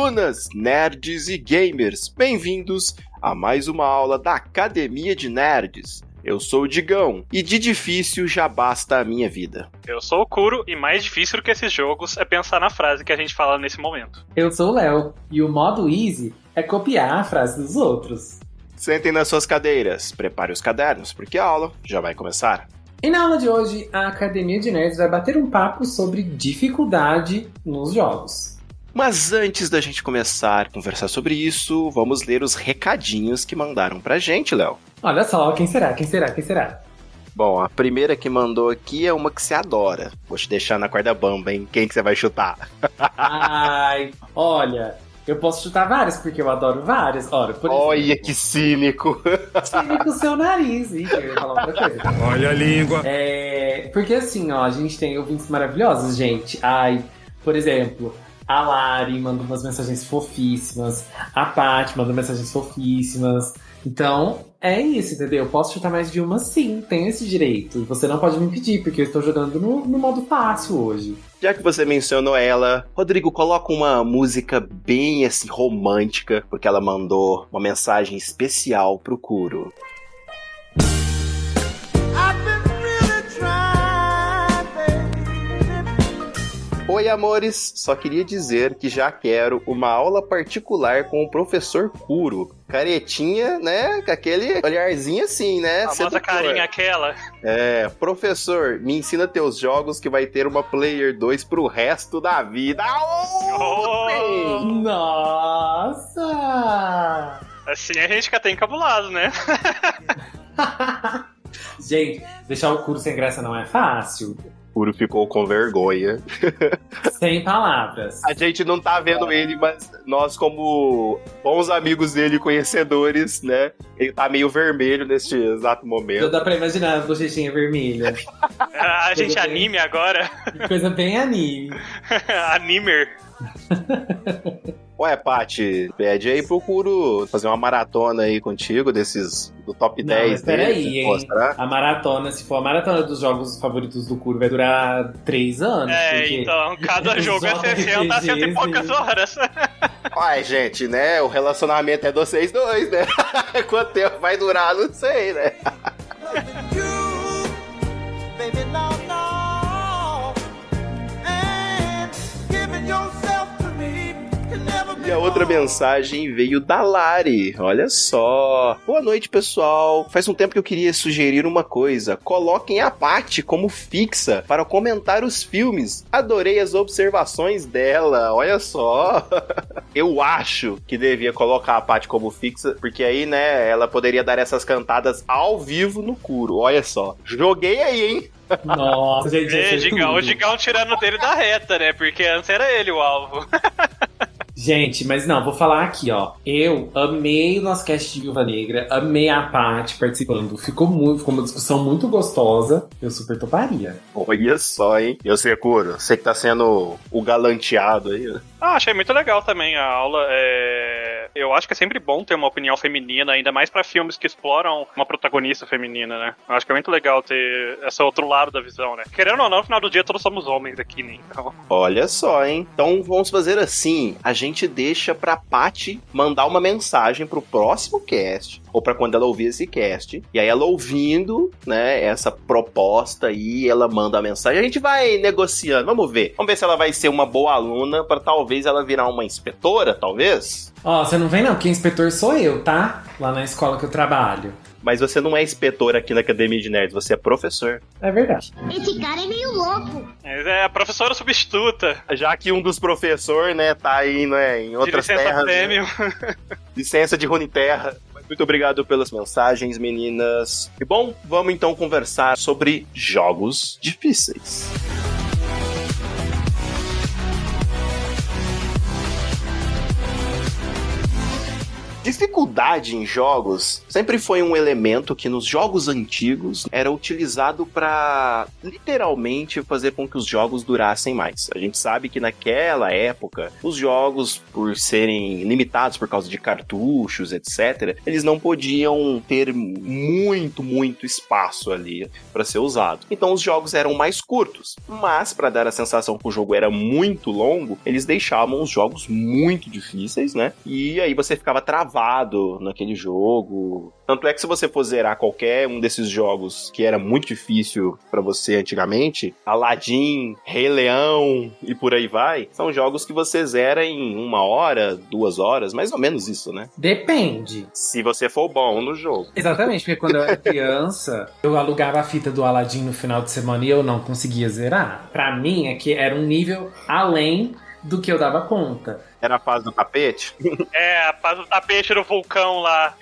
alunas, nerds e gamers, bem-vindos a mais uma aula da Academia de Nerds. Eu sou o Digão, e de difícil já basta a minha vida. Eu sou o Kuro, e mais difícil do que esses jogos é pensar na frase que a gente fala nesse momento. Eu sou o Léo, e o modo easy é copiar a frase dos outros. Sentem nas suas cadeiras, prepare os cadernos, porque a aula já vai começar. E na aula de hoje, a Academia de Nerds vai bater um papo sobre dificuldade nos jogos. Mas antes da gente começar a conversar sobre isso, vamos ler os recadinhos que mandaram pra gente, Léo. Olha só, quem será? Bom, a primeira que mandou aqui é uma que você adora. Vou te deixar na corda bamba, hein? Quem que você vai chutar? Ai, olha, eu posso chutar várias, porque eu adoro várias. Olha, por exemplo, Olha que cínico! cínico seu nariz, hein? Eu ia falar outra coisa. Olha a língua! Porque assim, ó, a gente tem ouvintes maravilhosos, gente. Ai, por exemplo, a Lari manda umas mensagens fofíssimas, a Paty manda mensagens fofíssimas. Então, é isso, entendeu? Eu posso chutar mais de uma, sim, tenho esse direito. Você não pode me impedir, porque eu estou jogando no modo fácil hoje. Já que você mencionou ela, Rodrigo, coloca uma música bem, assim, romântica, porque ela mandou uma mensagem especial pro Kuro. Oi, amores, só queria dizer que já quero uma aula particular com o professor Kuro. Caretinha, né? Com aquele olharzinho assim, né? A famosa carinha aquela. Professor, me ensina teus jogos que vai ter uma Player 2 pro resto da vida. Oh! Nossa! Assim a gente fica até encabulado, né? Gente, deixar o Kuro sem graça não é fácil. Kuro ficou com vergonha. Sem palavras. A gente não tá vendo ele, mas nós, como bons amigos dele, conhecedores, né? Ele tá meio vermelho neste exato momento. Dá pra imaginar a bochechinha vermelha. A gente anime agora. Coisa bem anime. Animer. Ué, Paty, pede aí pro Kuro fazer uma maratona aí contigo, desses do top 10 mas peraí, dele, hein? mostrar. A maratona, se for a maratona dos jogos favoritos do Kuro, vai durar 3 anos. porque Então, cada jogo é 60 a 100 e poucas horas. Uai, gente, né? O relacionamento é de vocês dois, né? Quanto tempo vai durar, não sei, né? E a outra mensagem veio da Lari. Olha só. Boa noite, pessoal. Faz um tempo que eu queria sugerir uma coisa. Coloquem a Paty como fixa para comentar os filmes. Adorei as observações dela. Olha só. Eu acho que devia colocar a Paty como fixa, porque aí, né, ela poderia dar essas cantadas ao vivo no Kuro. Olha só. Joguei aí, hein? Nossa, gente. O Digão tirando dele da reta, né? Porque antes era ele o alvo. Gente, mas não, vou falar aqui, ó. Eu amei o nosso cast de Viúva Negra, amei a Paty participando. Ficou uma discussão muito gostosa. Eu super toparia. Olha só, hein? Eu sei, Kuro, você que tá sendo o galanteado aí, né? Achei muito legal também a aula. Eu acho que é sempre bom ter uma opinião feminina, ainda mais pra filmes que exploram uma protagonista feminina, né? Eu acho que é muito legal ter esse outro lado da visão, né? Querendo ou não, no final do dia todos somos homens aqui, né? Então... Olha só, hein? Então vamos fazer assim. A gente deixa pra Paty mandar uma mensagem pro próximo cast, ou pra quando ela ouvir esse cast. E aí ela ouvindo, né, essa proposta aí, ela manda a mensagem. A gente vai negociando, vamos ver. Vamos ver se ela vai ser uma boa aluna pra talvez ela virar uma inspetora, talvez? Ó, você não vem não, porque inspetor sou eu, tá? Lá na escola que eu trabalho. Mas você não é inspetor aqui na Academia de Nerds, você é professor. É verdade. Esse cara é meio louco. Mas é a professora substituta. Já que um dos professores, né, tá aí, né, em outras de licença terras. prêmio. Né? Licença de Runeterra. Muito obrigado pelas mensagens, meninas. E bom, vamos então conversar sobre jogos difíceis. Dificuldade em jogos sempre foi um elemento que nos jogos antigos era utilizado para literalmente fazer com que os jogos durassem mais. A gente sabe que naquela época, os jogos, por serem limitados por causa de cartuchos, etc., eles não podiam ter muito espaço ali para ser usado. Então os jogos eram mais curtos, mas para dar a sensação que o jogo era muito longo, eles deixavam os jogos muito difíceis, né? E aí você ficava travado naquele jogo. Tanto é que se você for zerar qualquer um desses jogos que era muito difícil pra você antigamente, Aladdin, Rei Leão e por aí vai, são jogos que você zera em 1 hora, 2 horas, mais ou menos isso, né? Depende. Se você for bom no jogo. Exatamente, porque quando eu era criança, eu alugava a fita do Aladdin no final de semana e eu não conseguia zerar. Pra mim, é que era um nível além do que eu dava conta. Era a fase do tapete? A fase do tapete no vulcão lá.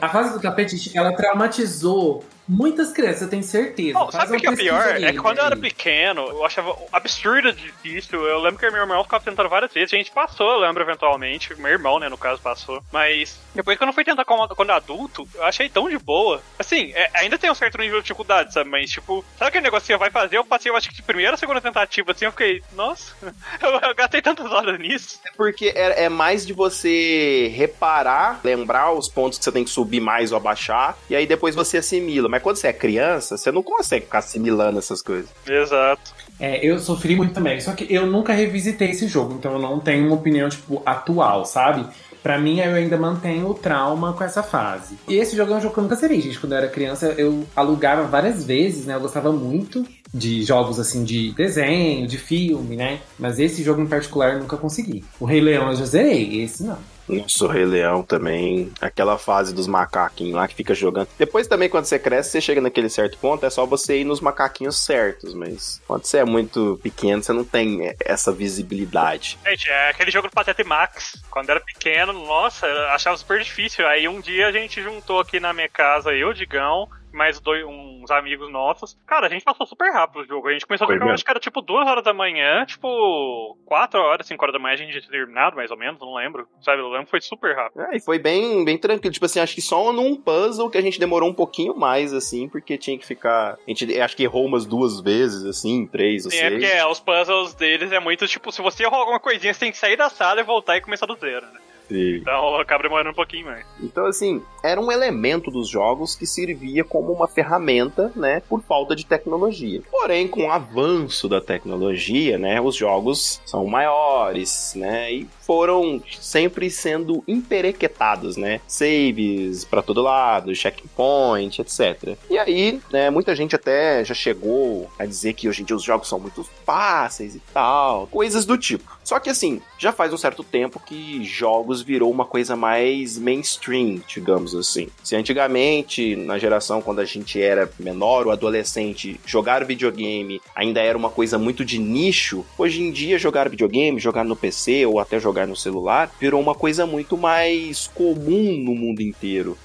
A fase do tapete, ela traumatizou muitas crianças, eu tenho certeza. Oh, sabe o que é pior? É que quando eu era pequeno, eu achava absurdo difícil. Eu lembro que meu irmão ficava tentando várias vezes. A gente passou, eu lembro, eventualmente. Meu irmão, né, no caso, passou. Mas depois que eu não fui tentar quando adulto, eu achei tão de boa. Assim, ainda tem um certo nível de dificuldade, sabe? Mas, tipo, sabe aquele negócio que você vai fazer? Eu passei, eu acho que de primeira ou segunda tentativa, assim, eu fiquei, nossa, eu gastei tantas horas nisso. É porque é mais de você reparar, lembrar os pontos que você tem que subir mais ou abaixar, e aí depois você assimila. Mas quando você é criança, você não consegue ficar assimilando essas coisas. Exato. Eu sofri muito também, só que eu nunca revisitei esse jogo, então eu não tenho uma opinião, tipo, atual, sabe? Pra mim, eu ainda mantenho o trauma com essa fase. E esse jogo é um jogo que eu nunca zerei, gente. Quando eu era criança, eu alugava várias vezes, né? Eu gostava muito de jogos, assim, de desenho, de filme, né? Mas esse jogo em particular eu nunca consegui. O Rei Leão eu já zerei, esse não. Nossa, o Rei Leão também. Aquela fase dos macaquinhos lá que fica jogando. Depois também, quando você cresce, você chega naquele certo ponto, é só você ir nos macaquinhos certos. Mas quando você é muito pequeno, você não tem essa visibilidade. Gente, é aquele jogo do Pateta e Max. Quando era pequeno, nossa, eu achava super difícil. Aí um dia a gente juntou aqui na minha casa, eu, Digão, mais uns amigos nossos. Cara, a gente passou super rápido o jogo. A gente começou a jogar, acho que era tipo 2 horas da manhã, tipo 4 horas, 5 horas da manhã a gente tinha terminado, mais ou menos, não lembro. Sabe, eu lembro que foi super rápido. E foi bem tranquilo. Tipo assim, acho que só num puzzle que a gente demorou um pouquinho mais, assim, porque tinha que ficar... A gente acho que errou umas 2 vezes, assim, 3 ou 6. É, porque os puzzles deles é muito, tipo, se você errou alguma coisinha, você tem que sair da sala e voltar e começar do zero, né? Sim. Então acaba demorando um pouquinho mais. Então, assim, era um elemento dos jogos que servia como uma ferramenta, né, por falta de tecnologia. Porém, com o avanço da tecnologia, né, os jogos são maiores, né, e foram sempre sendo emperequetados, né, saves pra todo lado, checkpoint, etc. E aí, né, muita gente até já chegou a dizer que hoje em dia os jogos são muito fáceis e tal, coisas do tipo. Só que, assim, já faz um certo tempo que jogos virou uma coisa mais mainstream, digamos assim. Se antigamente, na geração quando a gente era menor ou adolescente, jogar videogame ainda era uma coisa muito de nicho, hoje em dia jogar videogame, jogar no PC ou até jogar no celular, virou uma coisa muito mais comum no mundo inteiro.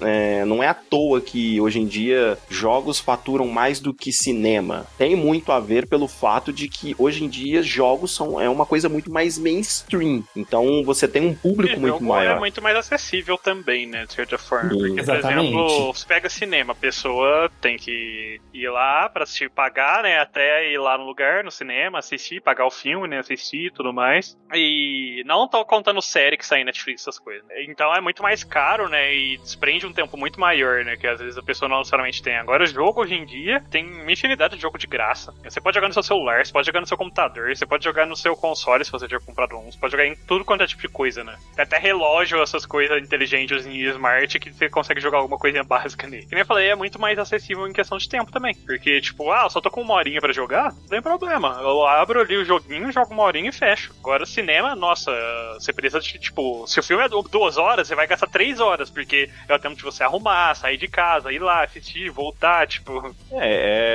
Não é à toa que hoje em dia jogos faturam mais do que cinema. Tem muito a ver pelo fato de que hoje em dia jogos é uma coisa muito mais mainstream. Então você tem um público muito maior. É muito mais acessível também, né, de certa forma. Porque, Exatamente. por exemplo, você pega cinema, a pessoa tem que ir lá pra assistir, pagar, né, até ir lá no lugar, no cinema, assistir, pagar o filme, né, assistir e tudo mais. E não tô contando série que sai na Netflix, essas coisas. Então é muito mais caro, né, e desprende um tempo muito maior, né, que às vezes a pessoa não necessariamente tem. Agora o jogo, hoje em dia, tem uma infinidade de jogo de graça. Você pode jogar no seu celular, você pode jogar no seu computador, você pode jogar no seu console, se você tiver comprado um, você pode jogar em tudo quanto é tipo de coisa, né. Tem até relógio, essas coisas inteligentes e smart que você consegue jogar alguma coisinha básica nele. Que nem eu falei, é muito mais acessível em questão de tempo também. Porque, tipo, eu só tô com 1 horinha pra jogar, não tem problema. Eu abro ali o joguinho, jogo 1 horinha e fecho. Agora, cinema, nossa, você precisa de, tipo, se o filme é 2 horas, você vai gastar 3 horas, porque é o tempo de você arrumar, sair de casa, ir lá, assistir, voltar, tipo...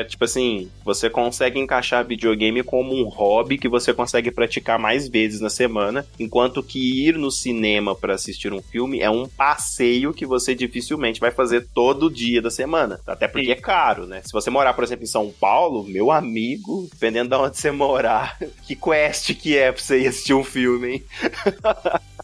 Tipo assim, você consegue encaixar videogame como um hobby que você consegue praticar mais vezes na semana, enquanto que ir no cinema pra assistir um filme é um passeio que você dificilmente vai fazer todo dia da semana. Até porque é caro, né? Se você morar, por exemplo, em São Paulo, meu amigo, dependendo de onde você morar, que quest que é pra você ir assistir um filme, hein?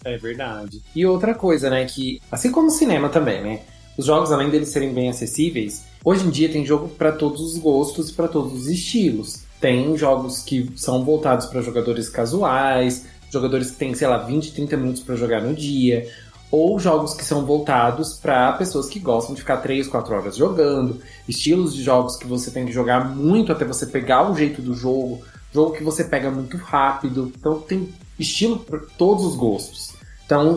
É verdade. E outra coisa, né, que assim como o cinema também, né, os jogos, além deles serem bem acessíveis, hoje em dia tem jogo para todos os gostos e para todos os estilos. Tem jogos que são voltados para jogadores casuais, jogadores que têm, sei lá, 20, 30 minutos para jogar no dia, ou jogos que são voltados para pessoas que gostam de ficar 3, 4 horas jogando, estilos de jogos que você tem que jogar muito até você pegar o jeito do jogo, jogo que você pega muito rápido. Então tem estilo para todos os gostos. Então,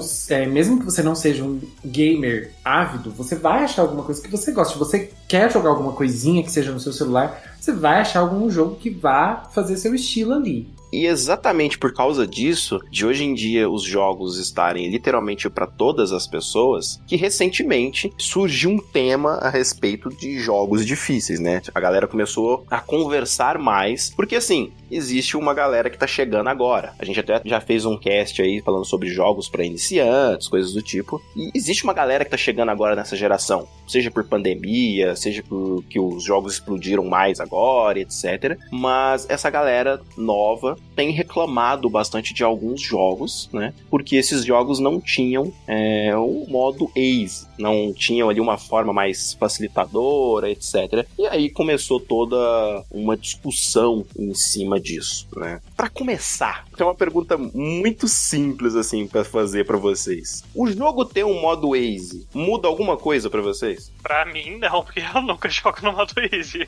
mesmo que você não seja um gamer ávido, você vai achar alguma coisa que você gosta. Se você quer jogar alguma coisinha que seja no seu celular, você vai achar algum jogo que vá fazer seu estilo ali. E exatamente por causa disso, de hoje em dia os jogos estarem literalmente para todas as pessoas, que recentemente surgiu um tema a respeito de jogos difíceis, né? A galera começou a conversar mais, porque assim, existe uma galera que tá chegando agora. A gente até já fez um cast aí falando sobre jogos para iniciantes, coisas do tipo. E existe uma galera que tá chegando agora nessa geração, seja por pandemia, seja por que os jogos explodiram mais agora, etc. Mas essa galera nova tem reclamado bastante de alguns jogos, né? Porque esses jogos não tinham o modo easy, não tinham ali uma forma mais facilitadora, etc. E aí começou toda uma discussão em cima disso, né? Pra começar, tem uma pergunta muito simples assim pra fazer pra vocês. O jogo ter um modo easy muda alguma coisa pra vocês? Pra mim, não, porque eu nunca jogo no modo easy.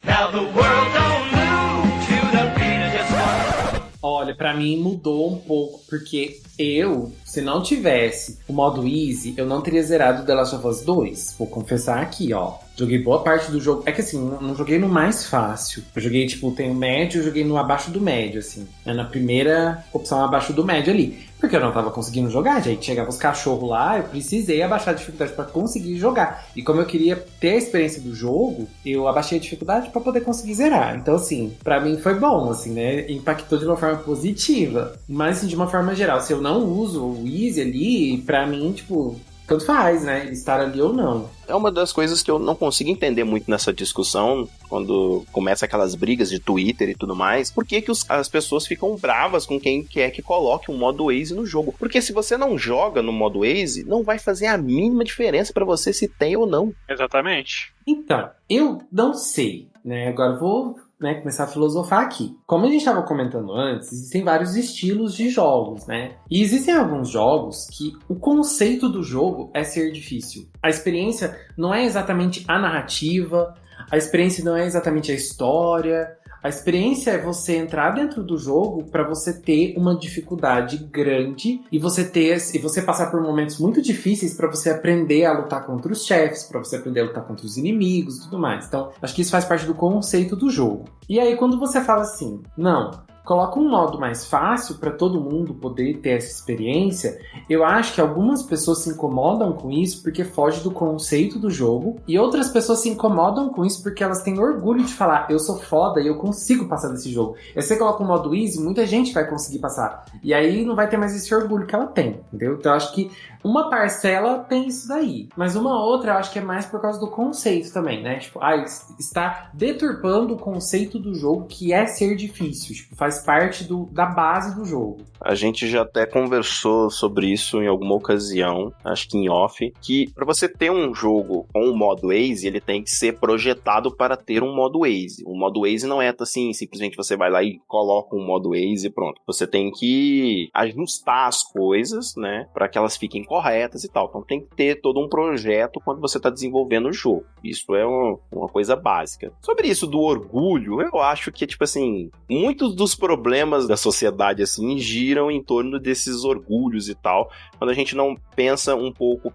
Now the world don't move to the beat of just one. Olha, pra mim mudou um pouco, porque se não tivesse o modo easy, eu não teria zerado The Last of Us 2. Vou confessar aqui, ó. Joguei boa parte do jogo. É que assim, não joguei no mais fácil. Eu joguei, tem o médio, eu joguei no abaixo do médio, assim. Na primeira opção abaixo do médio ali. Porque eu não tava conseguindo jogar, gente. Chegava os cachorros lá, eu precisei abaixar a dificuldade pra conseguir jogar. E como eu queria ter a experiência do jogo, eu abaixei a dificuldade pra poder conseguir zerar. Então, assim, pra mim foi bom, assim, né? Impactou de uma forma positiva. Mas, assim, de uma forma geral, se eu não uso o easy ali, pra mim, tanto faz, né? Ele estar ali ou não. É uma das coisas que eu não consigo entender muito nessa discussão, quando começa aquelas brigas de Twitter e tudo mais. Por que as pessoas ficam bravas com quem quer que coloque um modo easy no jogo? Porque se você não joga no modo easy, não vai fazer a mínima diferença pra você se tem ou não. Exatamente. Então, eu não sei, né? Agora eu vou começar a filosofar aqui. Como a gente estava comentando antes, existem vários estilos de jogos, né? E existem alguns jogos que o conceito do jogo é ser difícil. A experiência não é exatamente a narrativa, a experiência não é exatamente a história. A experiência é você entrar dentro do jogo para você ter uma dificuldade grande e você passar por momentos muito difíceis para você aprender a lutar contra os chefes, para você aprender a lutar contra os inimigos e tudo mais. Então, acho que isso faz parte do conceito do jogo. E aí, quando você fala assim, não, coloca um modo mais fácil para todo mundo poder ter essa experiência, eu acho que algumas pessoas se incomodam com isso porque foge do conceito do jogo e outras pessoas se incomodam com isso porque elas têm orgulho de falar, eu sou foda e eu consigo passar desse jogo. E se você coloca um modo easy, muita gente vai conseguir passar. E aí não vai ter mais esse orgulho que ela tem, entendeu? Então eu acho que uma parcela tem isso daí, mas uma outra eu acho que é mais por causa do conceito também, né? Está deturpando o conceito do jogo que é ser difícil, faz parte da base do jogo. A gente já até conversou sobre isso em alguma ocasião, acho que em off, que para você ter um jogo com um modo easy, ele tem que ser projetado para ter um modo easy. O modo easy não é assim, simplesmente você vai lá e coloca um modo easy e pronto. Você tem que ajustar as coisas, né, para que elas fiquem corretas e tal. Então tem que ter todo um projeto quando você está desenvolvendo o jogo. Isso é uma coisa básica. Sobre isso do orgulho, eu acho que, muitos dos problemas da sociedade, giram em torno desses orgulhos e tal, quando a gente não pensa um pouco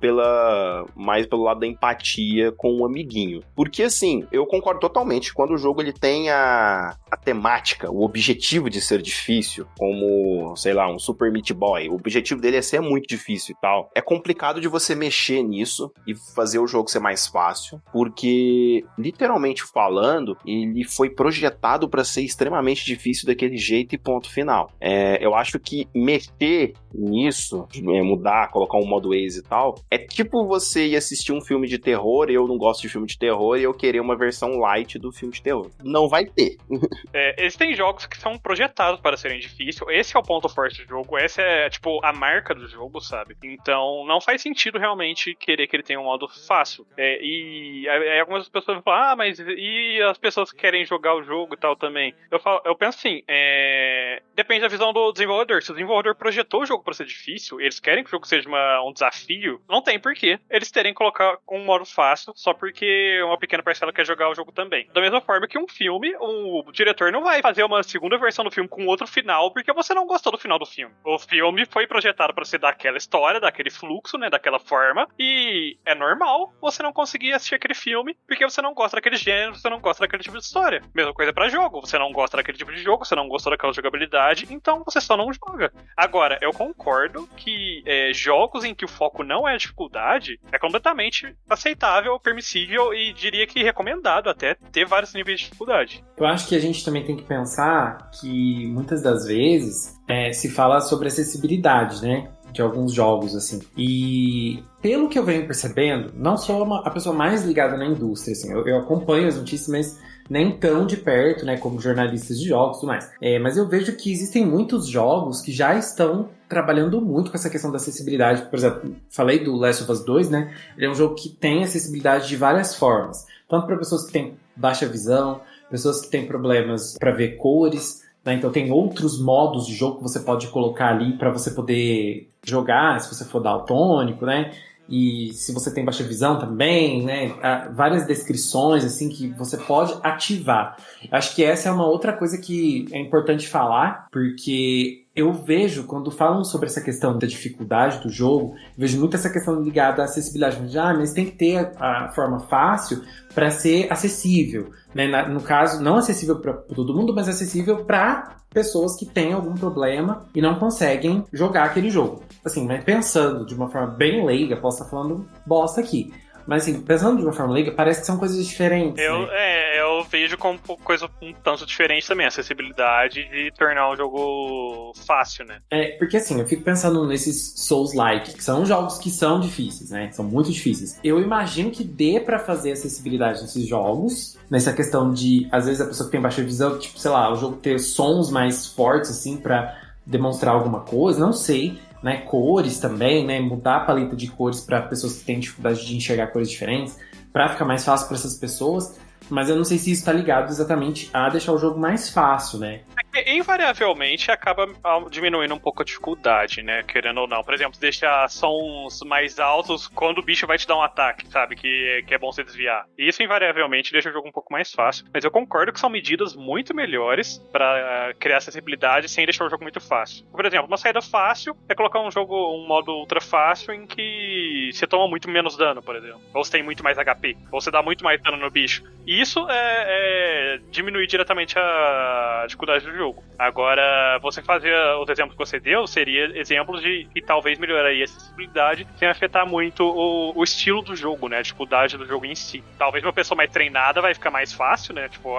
mais pelo lado da empatia com o amiguinho. Porque, eu concordo totalmente, quando o jogo ele tem a temática, o objetivo de ser difícil, como, um Super Meat Boy, o objetivo dele é ser muito difícil e tal, é complicado de você mexer nisso e fazer o jogo ser mais fácil, porque, literalmente falando, ele foi projetado para ser extremamente difícil daquele daquele jeito e ponto final. Eu acho que mexer nisso, mudar, colocar um modo Waze e tal, é tipo você ir assistir um filme de terror, eu não gosto de filme de terror, e eu querer uma versão light do filme de terror. Não vai ter. Existem jogos que são projetados para serem difíceis, esse é o ponto forte do jogo, essa é, tipo, a marca do jogo, sabe? Então, não faz sentido realmente querer que ele tenha um modo fácil. E aí algumas pessoas falam, mas e as pessoas que querem jogar o jogo e tal também? Eu penso assim, depende da visão do desenvolvedor. Se o desenvolvedor projetou o jogo para ser difícil, eles querem que o jogo seja um desafio, não tem porquê eles terem que colocar um modo fácil só porque uma pequena parcela quer jogar o jogo também. Da mesma forma que um filme, o diretor não vai fazer uma segunda versão do filme com outro final porque você não gostou do final do filme. O filme foi projetado para ser daquela história, daquele fluxo, né, daquela forma, e é normal você não conseguir assistir aquele filme porque você não gosta daquele gênero, você não gosta daquele tipo de história. Mesma coisa pra jogo, você não gosta daquele tipo de jogo, você não gostou daquela jogabilidade, então você só não joga. Agora, eu concordo que jogos em que o foco não é a dificuldade é completamente aceitável, permissível e diria que recomendado até ter vários níveis de dificuldade. Eu acho que a gente também tem que pensar que muitas das vezes se fala sobre acessibilidade, né? De alguns jogos, assim. E pelo que eu venho percebendo, não sou a pessoa mais ligada na indústria, assim. Eu acompanho as notícias, mas nem tão de perto, né? Como jornalistas de jogos e tudo mais. Mas eu vejo que existem muitos jogos que já estão trabalhando muito com essa questão da acessibilidade. Por exemplo, falei do Last of Us 2, né? Ele é um jogo que tem acessibilidade de várias formas. Tanto para pessoas que têm baixa visão, pessoas que têm problemas para ver cores, né? Então tem outros modos de jogo que você pode colocar ali para você poder jogar, se você for daltônico, né? E se você tem baixa visão também, né? Há várias descrições assim que você pode ativar. Acho que essa é uma outra coisa que é importante falar, porque eu vejo, quando falam sobre essa questão da dificuldade do jogo, eu vejo muito essa questão ligada à acessibilidade. Mas tem que ter a forma fácil para ser acessível, né? No caso, não acessível para todo mundo, mas acessível para pessoas que têm algum problema e não conseguem jogar aquele jogo. Assim, mas pensando de uma forma bem leiga, posso estar falando bosta aqui, mas assim, pensando de uma forma leiga, parece que são coisas diferentes. Eu vejo como coisa um tanto diferente também, a acessibilidade de tornar um jogo fácil, né? Porque assim, eu fico pensando nesses Souls-like, que são jogos que são difíceis, né? São muito difíceis. Eu imagino que dê pra fazer acessibilidade nesses jogos, nessa questão de, às vezes, a pessoa que tem baixa visão, tipo, sei lá, o jogo ter sons mais fortes, assim, pra demonstrar alguma coisa, não sei, né? Cores também, né? Mudar a paleta de cores pra pessoas que têm dificuldade de enxergar cores diferentes, pra ficar mais fácil pra essas pessoas. Mas eu não sei se isso tá ligado exatamente a deixar o jogo mais fácil, né? Invariavelmente acaba diminuindo um pouco a dificuldade, né? Querendo ou não. Por exemplo, deixar sons mais altos quando o bicho vai te dar um ataque, sabe? Que é bom você desviar. Isso invariavelmente deixa o jogo um pouco mais fácil. Mas eu concordo que são medidas muito melhores pra criar acessibilidade sem deixar o jogo muito fácil. Por exemplo, uma saída fácil é colocar um modo ultra fácil em que você toma muito menos dano, por exemplo. Ou você tem muito mais HP. Ou você dá muito mais dano no bicho. E isso é diminuir diretamente a dificuldade do jogo. Agora, você fazer os exemplos que você deu, seria exemplos de que talvez melhoraria a acessibilidade sem afetar muito o estilo do jogo, né? A dificuldade do jogo em si. Talvez uma pessoa mais treinada vai ficar mais fácil, né? Tipo,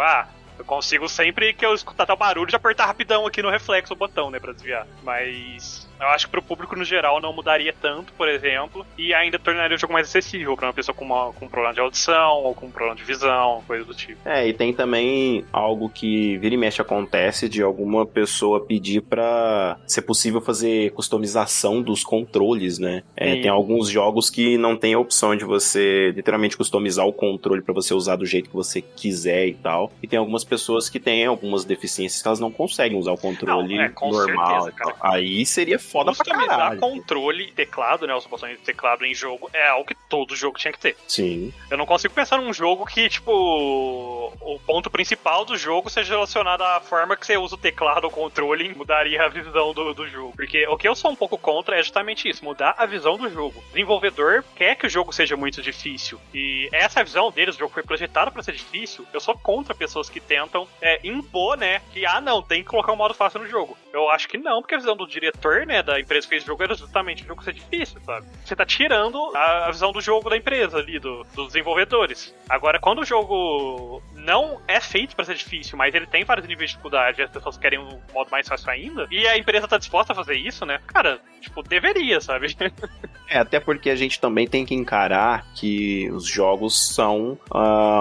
eu consigo sempre que eu escutar tal barulho de apertar rapidão aqui no reflexo o botão, né, pra desviar. Mas eu acho que pro público no geral não mudaria tanto, por exemplo, e ainda tornaria o jogo mais acessível pra uma pessoa com um problema de audição ou com um problema de visão, coisa do tipo. E tem também algo que vira e mexe acontece de alguma pessoa pedir pra ser possível fazer customização dos controles, né? Tem alguns jogos que não tem a opção de você literalmente customizar o controle pra você usar do jeito que você quiser e tal. E tem algumas pessoas que têm algumas deficiências que elas não conseguem usar o controle normal. Certeza, cara. Aí seria foda pra caralho. Customizar controle e teclado, né, os botões de teclado em jogo, é algo que todo jogo tinha que ter. Sim. Eu não consigo pensar num jogo que, tipo, o ponto principal do jogo seja relacionado à forma que você usa o teclado ou controle, mudaria a visão do jogo. Porque o que eu sou um pouco contra é justamente isso, mudar a visão do jogo. O desenvolvedor quer que o jogo seja muito difícil. E essa visão deles, o jogo foi projetado pra ser difícil, eu sou contra pessoas que tentam impor, né, que, não, tem que colocar um modo fácil no jogo. Eu acho que não, porque a visão do diretor, né, da empresa que fez o jogo era justamente o jogo ser difícil, sabe? Você tá tirando a visão do jogo da empresa ali, dos desenvolvedores. Agora, quando o jogo não é feito pra ser difícil, mas ele tem vários níveis de dificuldade e as pessoas querem um modo mais fácil ainda, e a empresa tá disposta a fazer isso, né? Cara, tipo, deveria, sabe? Até porque a gente também tem que encarar que os jogos são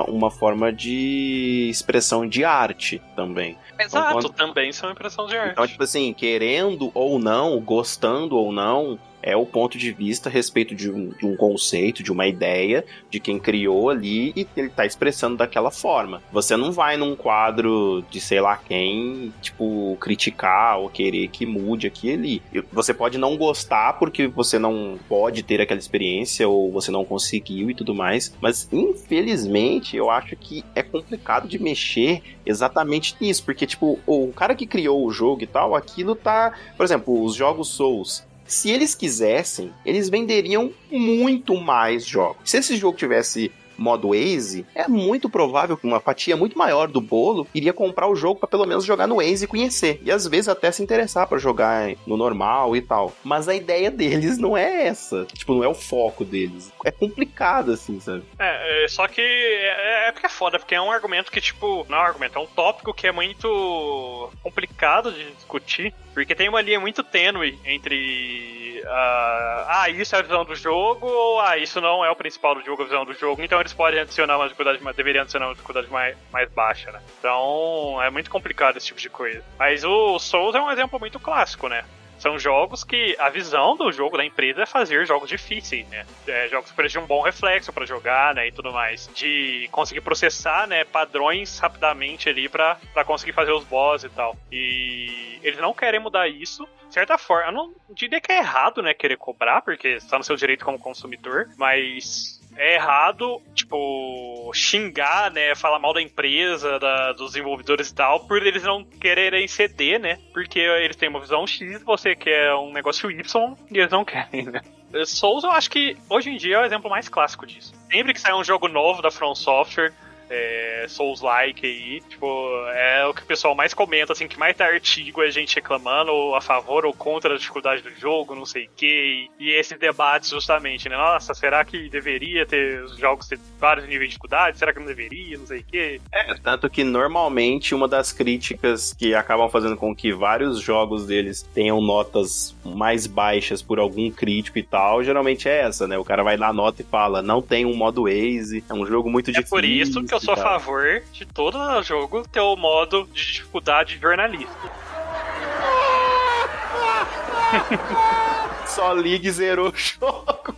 uma forma de expressão de arte também. Exato, Então, também são impressão de arte. Então, tipo assim, querendo ou não, gostando ou não, é o ponto de vista a respeito de um conceito, de uma ideia, de quem criou ali e ele tá expressando daquela forma. Você não vai num quadro de sei lá quem, tipo, criticar ou querer que mude aqui e ali. Você pode não gostar porque você não pode ter aquela experiência ou você não conseguiu e tudo mais, mas infelizmente eu acho que é complicado de mexer exatamente nisso, porque tipo, o cara que criou o jogo e tal, aquilo tá, por exemplo, os jogos Souls, se eles quisessem, eles venderiam muito mais jogos. Se esse jogo tivesse modo Waze, é muito provável que uma fatia muito maior do bolo iria comprar o jogo pra pelo menos jogar no Waze e conhecer. E às vezes até se interessar pra jogar no normal e tal. Mas a ideia deles não é essa. Tipo, não é o foco deles. É complicado, assim, sabe? Só que porque é foda, porque é um argumento que, tipo, não é um argumento, é um tópico que é muito complicado de discutir, porque tem uma linha muito tênue entre isso é a visão do jogo, ou isso não é o principal do jogo, a visão do jogo, então eles podem adicionar uma dificuldade, deveriam adicionar uma dificuldade mais baixa, né? Então é muito complicado esse tipo de coisa. Mas o Souls é um exemplo muito clássico, né? São jogos que a visão do jogo da empresa é fazer jogos difíceis, né? Jogos que precisam de um bom reflexo pra jogar, né? E tudo mais. De conseguir processar, né? Padrões rapidamente ali pra conseguir fazer os boss e tal. E eles não querem mudar isso. De certa forma, eu não diria que é errado, né? Querer cobrar, porque está no seu direito como consumidor. Mas é errado, tipo, xingar, né, falar mal da empresa, dos desenvolvedores e tal, por eles não quererem ceder, né, porque eles têm uma visão X, você quer um negócio Y, e eles não querem, né. Souls, eu acho que hoje em dia é o exemplo mais clássico disso. Sempre que sai um jogo novo da From Software, Souls-like aí, tipo, é o que o pessoal mais comenta, assim, que mais dá artigo é gente reclamando ou a favor ou contra a dificuldade do jogo, não sei o que, e esse debate justamente, né, nossa, será que deveria ter os jogos ter vários níveis de dificuldade, será que não deveria, não sei o que. Tanto que normalmente uma das críticas que acabam fazendo com que vários jogos deles tenham notas mais baixas por algum crítico e tal, geralmente é essa, né, o cara vai dar nota e fala, não tem um modo Waze, é um jogo muito difícil. É por isso que eu sou a favor de todo jogo ter o modo de dificuldade jornalista. Só liga e zerou o jogo.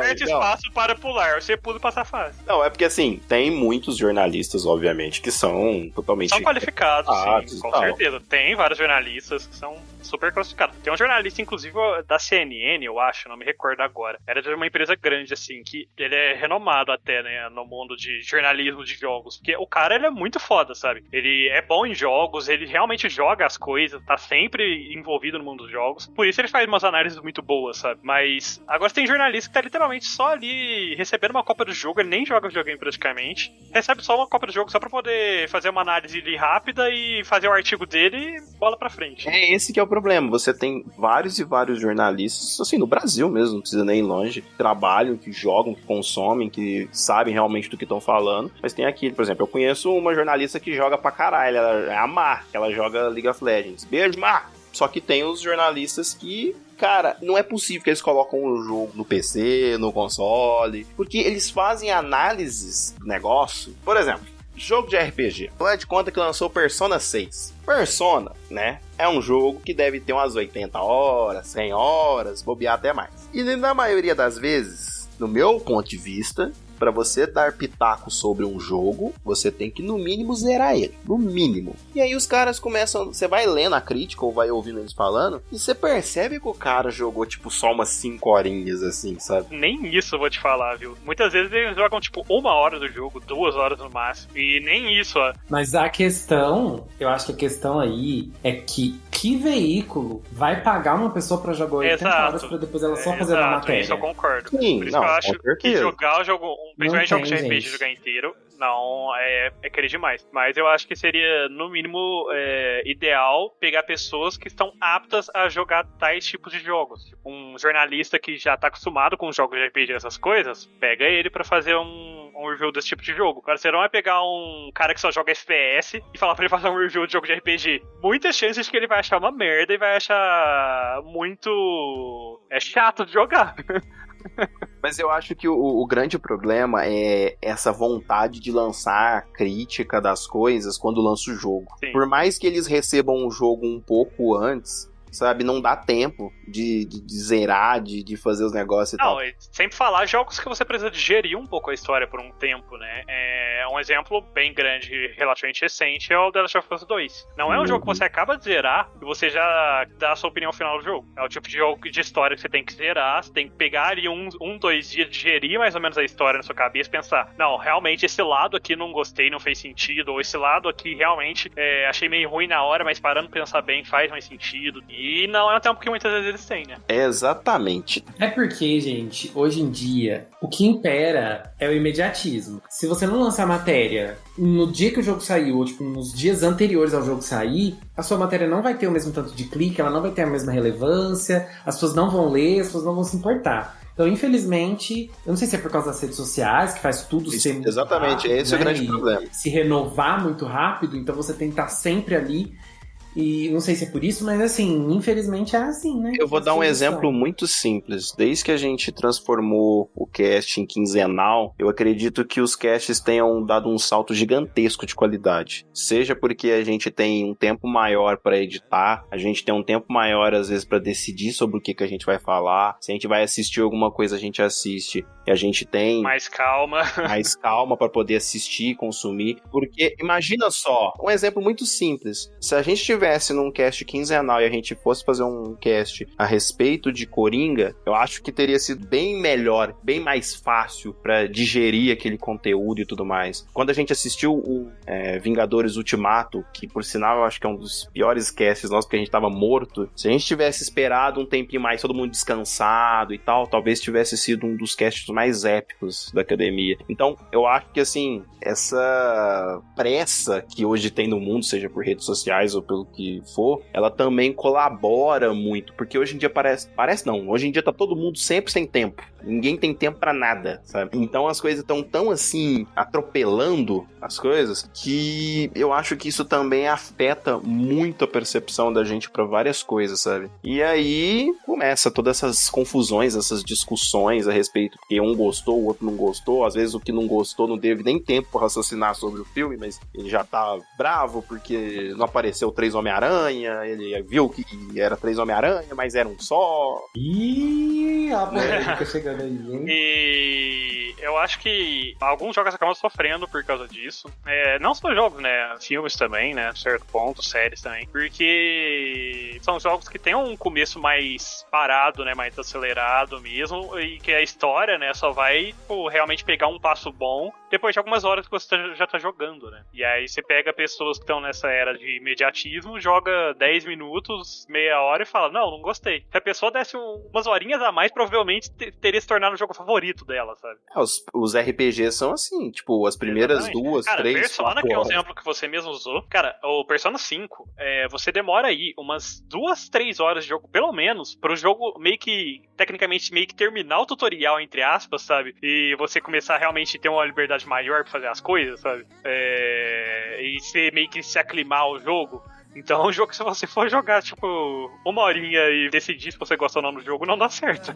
Perde espaço para pular, você pula e passa fase. Não, é porque assim, tem muitos jornalistas, obviamente, que são totalmente... São qualificados, sim, com certeza. Tem vários jornalistas que são super classificados. Tem um jornalista, inclusive, da CNN, eu acho, não me recordo agora. Era de uma empresa grande, assim, que ele é renomado até, né, no mundo de jornalismo de jogos. Porque o cara, ele é muito foda, sabe? Ele é bom em jogos, ele realmente joga as coisas, tá sempre envolvido no mundo dos jogos. Por isso ele faz umas análises muito boas, sabe? Mas agora tem jornalista que tá literalmente só ali recebendo uma cópia do jogo, ele nem joga o videogame praticamente, recebe só uma cópia do jogo só pra poder fazer uma análise ali rápida e fazer o artigo dele e bola pra frente. É esse que é o problema. Você tem vários e vários jornalistas, assim, no Brasil mesmo, não precisa nem ir longe, que trabalham, que jogam, que consomem, que sabem realmente do que estão falando. Mas tem aqui, por exemplo, eu conheço uma jornalista que joga pra caralho, ela é a Mar, que ela joga League of Legends. Beijo, Mar! Só que tem os jornalistas que, cara, não é possível que eles colocam o jogo no PC, no console, porque eles fazem análises do negócio. Por exemplo, jogo de RPG. Faz de conta que lançou Persona 6. Persona, né? É um jogo que deve ter umas 80 horas, 100 horas, bobear até mais. E na maioria das vezes, no meu ponto de vista, para você dar pitaco sobre um jogo, você tem que no mínimo zerar ele, no mínimo. E aí os caras começam, você vai lendo a crítica ou vai ouvindo eles falando, e você percebe que o cara jogou tipo só umas 5 horinhas assim, sabe? Nem isso eu vou te falar, viu? Muitas vezes eles jogam tipo 1 hora do jogo, 2 horas no máximo, e nem isso, ó. Mas a questão, eu acho que a questão aí é que veículo vai pagar uma pessoa pra jogar 80 horas pra depois ela só fazer a matéria? Isso eu concordo. Sim, por isso que eu acho que jogar o jogo, principalmente jogos de RPG, gente. jogar inteiro, Não, é querer demais. Mas eu acho que seria, no mínimo, ideal pegar pessoas que estão aptas a jogar tais tipos de jogos. Tipo, um jornalista que já tá acostumado com jogos de RPG e essas coisas, pega ele pra fazer um review desse tipo de jogo. Agora, você não vai pegar um cara que só joga FPS e falar pra ele fazer um review de jogo de RPG. Muitas chances de que ele vai achar uma merda e vai achar muito... chato de jogar. Mas eu acho que o grande problema é essa vontade de lançar crítica das coisas quando lança o jogo. Sim. Por mais que eles recebam o jogo um pouco antes, sabe, não dá tempo de zerar, de fazer os negócios e tal. Não, sempre falar jogos que você precisa digerir um pouco a história por um tempo, né? Um exemplo bem grande, relativamente recente, é o The Last of Us 2. Não é um jogo que você acaba de zerar e você já dá a sua opinião final do jogo. É o tipo de jogo de história que você tem que zerar, você tem que pegar ali 2 dias, digerir mais ou menos a história na sua cabeça e pensar, não, realmente esse lado aqui não gostei, não fez sentido, ou esse lado aqui realmente achei meio ruim na hora, mas parando pra pensar bem faz mais sentido. E não é um tempo que muitas vezes eles têm, né? Exatamente. É porque, gente, hoje em dia, o que impera é o imediatismo. Se você não lançar matéria no dia que o jogo saiu, ou tipo, nos dias anteriores ao jogo sair, a sua matéria não vai ter o mesmo tanto de clique, ela não vai ter a mesma relevância, as pessoas não vão ler, as pessoas não vão se importar. Então, infelizmente, eu não sei se é por causa das redes sociais, que faz tudo ser muito exatamente, rápido, esse é o grande problema. Se renovar muito rápido, então você tem que estar sempre ali. E não sei se é por isso, mas assim, infelizmente é assim, né? Eu vou dar um exemplo muito simples. Desde que a gente transformou o cast em quinzenal, eu acredito que os casts tenham dado um salto gigantesco de qualidade. Seja porque a gente tem um tempo maior para editar, a gente tem um tempo maior às vezes para decidir sobre o que a gente vai falar. Se a gente vai assistir alguma coisa, a gente assiste. E a gente tem mais calma para poder assistir e consumir. Porque imagina só, um exemplo muito simples. Se a gente tivesse num cast quinzenal e a gente fosse fazer um cast a respeito de Coringa, eu acho que teria sido bem melhor, bem mais fácil pra digerir aquele conteúdo e tudo mais. Quando a gente assistiu o Vingadores Ultimato, que por sinal eu acho que é um dos piores casts nossos, porque a gente tava morto, se a gente tivesse esperado um tempinho mais, todo mundo descansado e tal, talvez tivesse sido um dos casts mais épicos da academia. Então, eu acho que assim, essa pressa que hoje tem no mundo, seja por redes sociais ou pelo que for, ela também colabora muito, porque hoje em dia parece não, hoje em dia tá todo mundo sempre sem tempo, ninguém tem tempo pra nada, sabe? Então as coisas estão tão assim, atropelando as coisas, que eu acho que isso também afeta muito a percepção da gente pra várias coisas, sabe? E aí começa todas essas confusões, essas discussões a respeito que um gostou, o outro não gostou, às vezes o que não gostou não teve nem tempo pra raciocinar sobre o filme, mas ele já tá bravo porque não apareceu 3 Homem-Aranha, ele viu que era 3 Homem-Aranha, mas era um só. Ih, a polêmica chegando aí, hein? E eu acho que alguns jogos acabam sofrendo por causa disso. Não só jogos, né? Filmes também, né? Certo ponto, séries também. Porque são jogos que têm um começo mais parado, né? Mais acelerado mesmo. E que a história, né? Só vai, tipo, realmente pegar um passo bom depois de algumas horas que você já tá jogando, né? E aí você pega pessoas que estão nessa era de imediatismo, joga 10 minutos, meia hora e fala, não gostei. Se a pessoa desse umas horinhas a mais, provavelmente teria se tornado o jogo favorito dela, sabe? Os RPGs são assim, tipo, as primeiras Exatamente. 2, cara, 3, Persona, 4 que é o horas. exemplo que você mesmo usou, cara, o Persona 5, você demora aí umas 2, 3 horas de jogo, pelo menos, pro jogo tecnicamente meio que terminar o tutorial, entre aspas, sabe? E você começar a realmente ter uma liberdade maior pra fazer as coisas, sabe? E você meio que se aclimar ao jogo. Então, o jogo, se você for jogar, tipo, 1 horinha e decidir se você gosta ou não do jogo, não dá certo.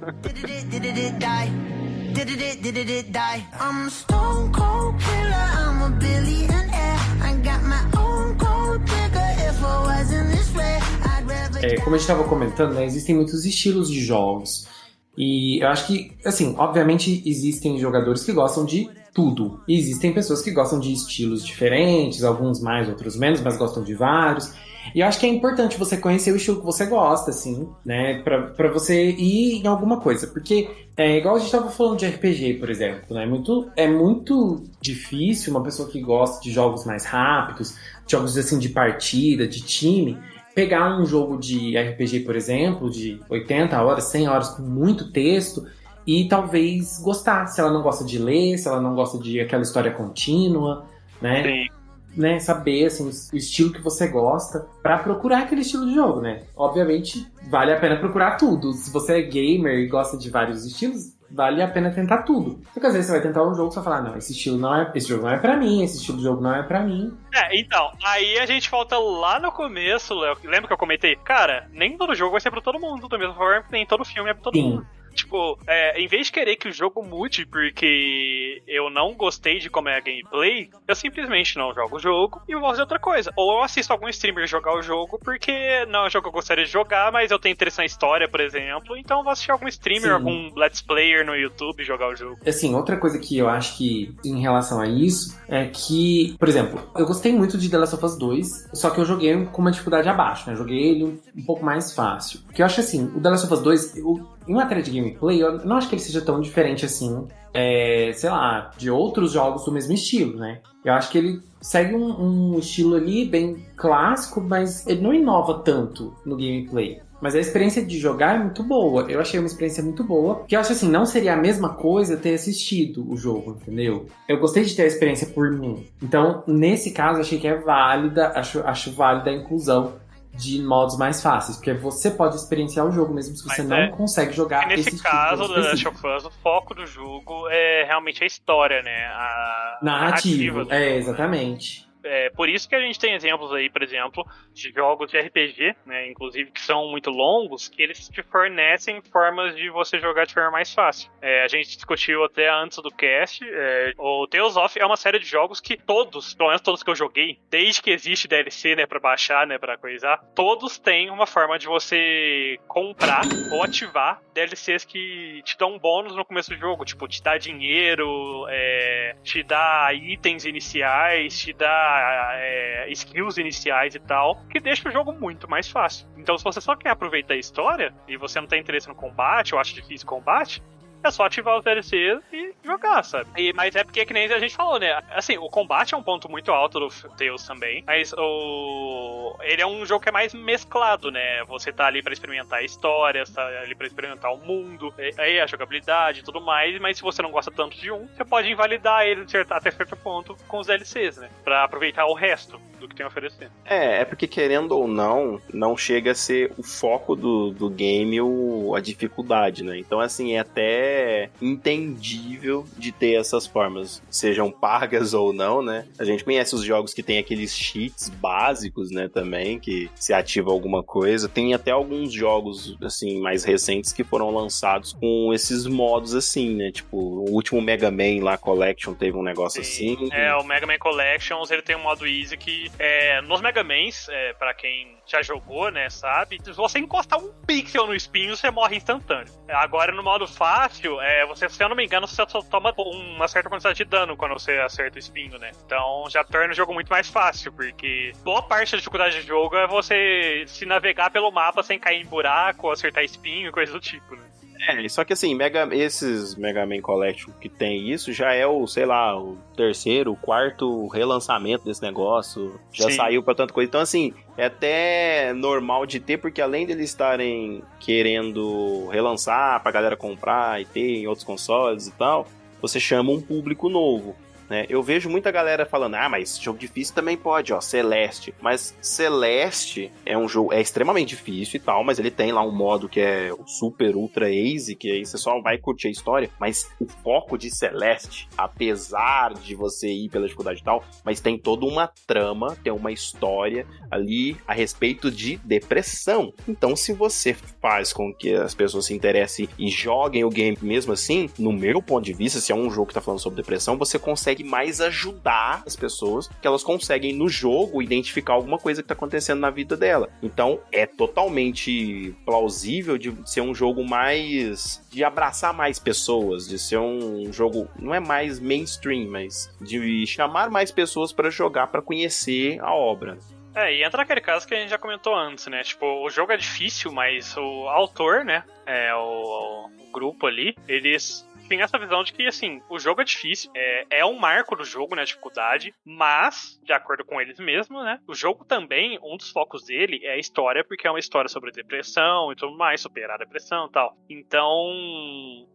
I'm a stone cold killer, I'm a billionaire. I got my own cold trigger. If I wasn't this way, I'd rather... Como a gente estava comentando, né, existem muitos estilos de jogos. E eu acho que, assim, obviamente existem jogadores que gostam de tudo. E existem pessoas que gostam de estilos diferentes, alguns mais, outros menos, mas gostam de vários. E eu acho que é importante você conhecer o estilo que você gosta, assim, né? Pra você ir em alguma coisa. Porque, igual a gente tava falando de RPG, por exemplo, né? É muito difícil uma pessoa que gosta de jogos mais rápidos, jogos, assim, de partida, de time, pegar um jogo de RPG, por exemplo, de 80 horas, 100 horas, com muito texto, e talvez gostar, se ela não gosta de ler, se ela não gosta de aquela história contínua, né? Sim. Né, saber assim, o estilo que você gosta pra procurar aquele estilo de jogo, né? Obviamente, vale a pena procurar tudo. Se você é gamer e gosta de vários estilos, vale a pena tentar tudo. Porque às vezes você vai tentar um jogo e você vai falar, não, esse jogo não é pra mim, esse estilo de jogo não é pra mim. Então, aí a gente volta lá no começo, Léo. Lembra que eu comentei? Cara, nem todo jogo vai ser pra todo mundo, da mesma forma que nem todo filme é pra todo mundo. Tipo, em vez de querer que o jogo mude porque eu não gostei de como é a gameplay, eu simplesmente não jogo o jogo e vou fazer outra coisa. Ou eu assisto algum streamer jogar o jogo porque não é um jogo que eu gostaria de jogar, mas eu tenho interesse na história, por exemplo, então eu vou assistir algum streamer, algum let's player no YouTube jogar o jogo. Assim, outra coisa que eu acho que, em relação a isso, é que, por exemplo, eu gostei muito de The Last of Us 2, só que eu joguei com uma dificuldade abaixo, né? Eu joguei ele um pouco mais fácil. Porque eu acho assim, o The Last of Us 2, em matéria de gameplay, eu não acho que ele seja tão diferente assim, sei lá, de outros jogos do mesmo estilo, né? Eu acho que ele segue um estilo ali bem clássico, mas ele não inova tanto no gameplay. Mas a experiência de jogar é muito boa. Eu achei uma experiência muito boa. Porque eu acho assim, não seria a mesma coisa ter assistido o jogo, entendeu? Eu gostei de ter a experiência por mim. Então, nesse caso, achei que é válida, acho válida a inclusão de modos mais fáceis, porque você pode experienciar o jogo mesmo se você não consegue jogar esse nesse caso, The Last of Us, o foco do jogo é realmente a história, né? A narrativa. Exatamente. Por isso que a gente tem exemplos aí, por exemplo, de jogos de RPG, né, inclusive que são muito longos, que eles te fornecem formas de você jogar de forma mais fácil. A gente discutiu até antes do cast, o Tales of é uma série de jogos que todos, pelo menos todos que eu joguei, desde que existe DLC, né, pra baixar, né, pra coisar, todos têm uma forma de você comprar ou ativar DLCs que te dão um bônus no começo do jogo, tipo, te dá dinheiro, te dá itens iniciais, te dá skills iniciais e tal, que deixa o jogo muito mais fácil. Então, se você só quer aproveitar a história e você não tem interesse no combate, ou acha difícil o combate, é só ativar os DLCs e jogar, sabe? Mas é porque, que nem a gente falou, né? Assim, o combate é um ponto muito alto do Tales também, mas ele é um jogo que é mais mesclado, né? Você tá ali pra experimentar a história, tá ali pra experimentar o mundo, aí a jogabilidade e tudo mais, mas se você não gosta tanto de um, você pode invalidar ele até certo ponto com os DLCs, né? Pra aproveitar o resto do que tem a oferecer. É porque querendo ou não chega a ser o foco do game a dificuldade, né? Então, assim, é até entendível de ter essas formas, sejam pagas ou não, né? A gente conhece os jogos que tem aqueles cheats básicos, né, também, que se ativa alguma coisa. Tem até alguns jogos, assim, mais recentes que foram lançados com esses modos assim, né? Tipo, o último Mega Man lá, Collection, teve um negócio assim. O Mega Man Collections, ele tem um modo easy que, nos Mega Mans, pra quem já jogou, né, sabe, se você encostar um pixel no espinho, você morre instantâneo. Agora, no modo fácil, se eu não me engano, você só toma uma certa quantidade de dano quando você acerta o espinho, né? Então já torna o jogo muito mais fácil, porque boa parte da dificuldade do jogo é você se navegar pelo mapa sem cair em buraco, acertar espinho, coisa do tipo, né? Só que assim, esses Mega Man Collection que tem isso já é o terceiro, o quarto relançamento desse negócio. Já saiu pra tanta coisa. Então, assim, é até normal de ter, porque além deles estarem querendo relançar pra galera comprar e ter em outros consoles e tal, você chama um público novo. Né? Eu vejo muita galera falando, mas jogo difícil também pode, Celeste. Mas Celeste é um jogo, extremamente difícil e tal, mas ele tem lá um modo que é o Super Ultra Easy, que aí você só vai curtir a história, mas o foco de Celeste, apesar de você ir pela dificuldade e tal, mas tem toda uma trama, tem uma história ali a respeito de depressão. Então, se você faz com que as pessoas se interessem e joguem o game mesmo assim, no meu ponto de vista, se é um jogo que tá falando sobre depressão, você consegue mais ajudar as pessoas, que elas conseguem no jogo identificar alguma coisa que tá acontecendo na vida dela. Então é totalmente plausível de ser um jogo mais, de abraçar mais pessoas, de ser um jogo, não é mais mainstream, mas de chamar mais pessoas para jogar, para conhecer a obra. E entra naquele caso que a gente já comentou antes, né? Tipo, o jogo é difícil, mas o autor, né? O grupo ali, eles tinha essa visão de que, assim, o jogo é difícil, é um marco do jogo, né, a dificuldade, mas, de acordo com eles mesmos, né, o jogo também, um dos focos dele é a história, porque é uma história sobre depressão e tudo mais, superar a depressão e tal. Então,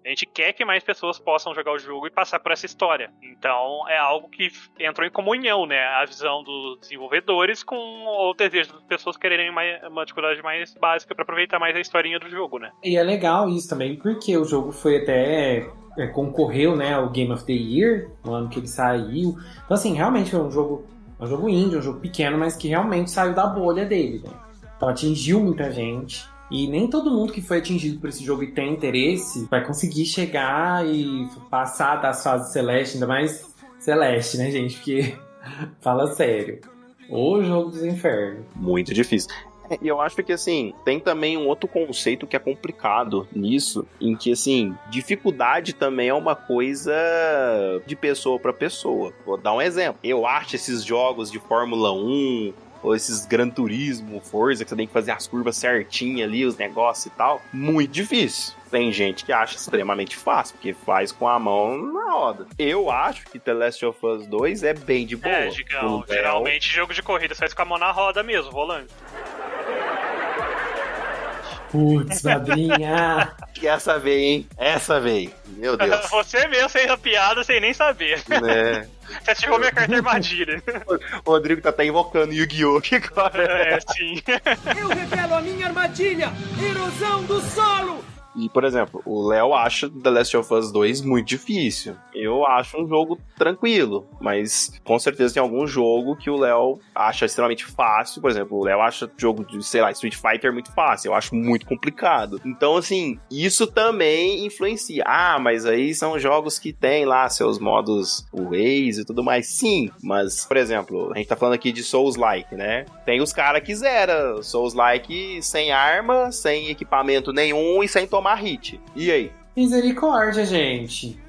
a gente quer que mais pessoas possam jogar o jogo e passar por essa história. Então, é algo que entrou em comunhão, né, a visão dos desenvolvedores com o desejo das pessoas quererem uma dificuldade mais básica pra aproveitar mais a historinha do jogo, né. E é legal isso também, porque o jogo foi até... concorreu, né, ao Game of the Year, no ano que ele saiu. Então, assim, realmente é um jogo indie, um jogo pequeno, mas que realmente saiu da bolha dele, né. Então, atingiu muita gente. E nem todo mundo que foi atingido por esse jogo e tem interesse vai conseguir chegar e passar das fases Celeste, ainda mais Celeste, né, gente? Porque, fala sério, o jogo dos infernos. Muito difícil. E eu acho que, assim, tem também um outro conceito que é complicado nisso, em que, assim, dificuldade também é uma coisa de pessoa pra pessoa. Vou dar um exemplo. Eu acho esses jogos de Fórmula 1, ou esses Gran Turismo, Forza, que você tem que fazer as curvas certinho ali, os negócios e tal, muito difícil. Tem gente que acha extremamente fácil, porque faz com a mão na roda. Eu acho que The Last of Us 2 é bem de boa. Digão, geralmente jogo de corrida faz com a mão na roda mesmo, rolando. Putz, madrinha! E essa veio, hein? Essa veio. Meu Deus. Você mesmo fez a piada sem nem saber. É. Você ativou minha carta armadilha. O Rodrigo tá até invocando Yu-Gi-Oh! Aqui agora. Sim. Eu revelo a minha armadilha! Erosão do solo! E, por exemplo, o Léo acha The Last of Us 2 muito difícil. Eu acho um jogo tranquilo, mas com certeza tem algum jogo que o Léo acha extremamente fácil. Por exemplo, o Léo acha jogo de, sei lá, Street Fighter muito fácil. Eu acho muito complicado. Então, assim, isso também influencia. Ah, mas aí são jogos que tem lá seus modos Waze e tudo mais. Sim, mas, por exemplo, a gente tá falando aqui de Souls-like, né? Tem os caras que zeram Souls-like sem arma, sem equipamento nenhum e sem tomar hit. E aí? Misericórdia, gente.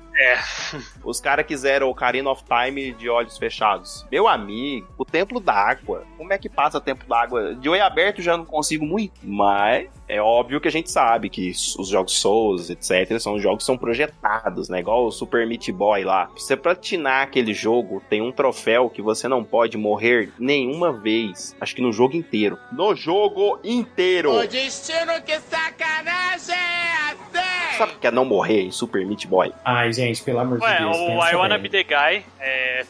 Os caras quiseram o Ocarina of Time de olhos fechados. Meu amigo, o Templo d'Água. Como é que passa o Templo d'Água? De olho aberto já não consigo muito. Mas é óbvio que a gente sabe que os jogos Souls, etc., são jogos que são projetados, né? Igual o Super Meat Boy lá. Pra você platinar aquele jogo, tem um troféu que você não pode morrer nenhuma vez. Acho que no jogo inteiro. No jogo inteiro! O destino que sacanagem é até! Sabe o que é não morrer em Super Meat Boy? Ai, gente, pelo amor de Deus. O I Wanna Be The Guy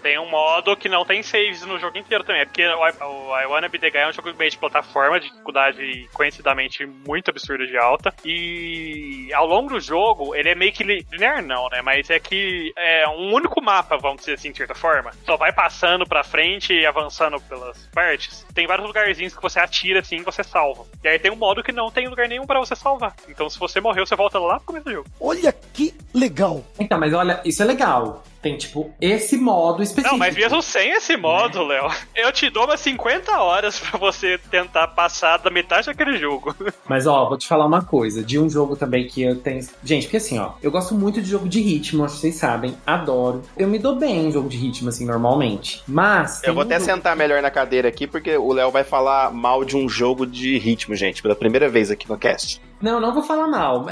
tem um modo que não tem saves no jogo inteiro também. É porque o I Wanna Be The Guy é um jogo meio de plataforma, de dificuldade conhecidamente muito absurda de alta. E ao longo do jogo, ele é meio que linear não, né? Mas é que é um único mapa, vamos dizer assim, de certa forma. Só vai passando pra frente e avançando pelas partes. Tem vários lugarzinhos que você atira assim e você salva. E aí tem um modo que não tem lugar nenhum pra você salvar. Então se você morreu, você volta lá pro começo do jogo. Olha que legal! Então, mas olha, isso é legal. Tem, tipo, esse modo específico. Não, mas mesmo sem esse modo, Léo, eu te dou umas 50 horas pra você tentar passar da metade daquele jogo. Mas, ó, vou te falar uma coisa. De um jogo também que eu tenho... Gente, porque assim, ó, eu gosto muito de jogo de ritmo, acho que vocês sabem. Adoro. Eu me dou bem em jogo de ritmo, assim, normalmente. Mas... Eu vou até sentar melhor na cadeira aqui, porque o Léo vai falar mal de um jogo de ritmo, gente, pela primeira vez aqui no cast. Não vou falar mal.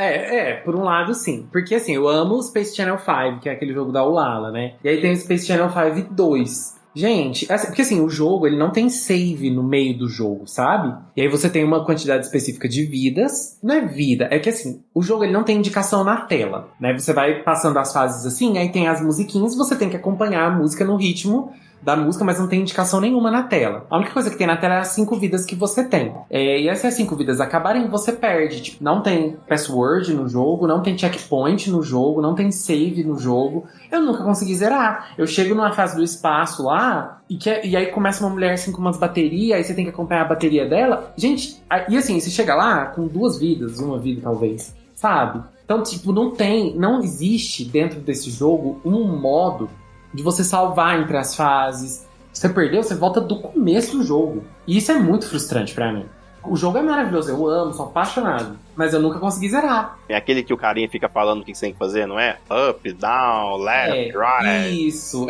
Por um lado, sim. Porque, assim, eu amo o Space Channel 5, que é aquele jogo da Ulala, né? E aí tem o Space Channel 5 2. Gente, porque assim, o jogo, ele não tem save no meio do jogo, sabe? E aí você tem uma quantidade específica de vidas. Não é vida, é que assim, o jogo ele não tem indicação na tela, né? Você vai passando as fases assim, aí tem as musiquinhas, você tem que acompanhar a música no ritmo da música, mas não tem indicação nenhuma na tela. A única coisa que tem na tela é as 5 vidas que você tem. E essas 5 vidas acabarem, você perde. Tipo, não tem password no jogo, não tem checkpoint no jogo, não tem save no jogo. Eu nunca consegui zerar. Eu chego numa fase do espaço lá, e aí começa uma mulher assim com umas baterias, aí você tem que acompanhar a bateria dela. Gente, e assim, você chega lá com 2 vidas, 1 vida talvez, sabe? Então, tipo, não existe dentro desse jogo um modo de você salvar entre as fases. Você perdeu, você volta do começo do jogo. E isso é muito frustrante pra mim. O jogo é maravilhoso, eu amo, sou apaixonado. Mas eu nunca consegui zerar. É aquele que o carinha fica falando o que você tem que fazer, não é? Up, down, left, right. Isso,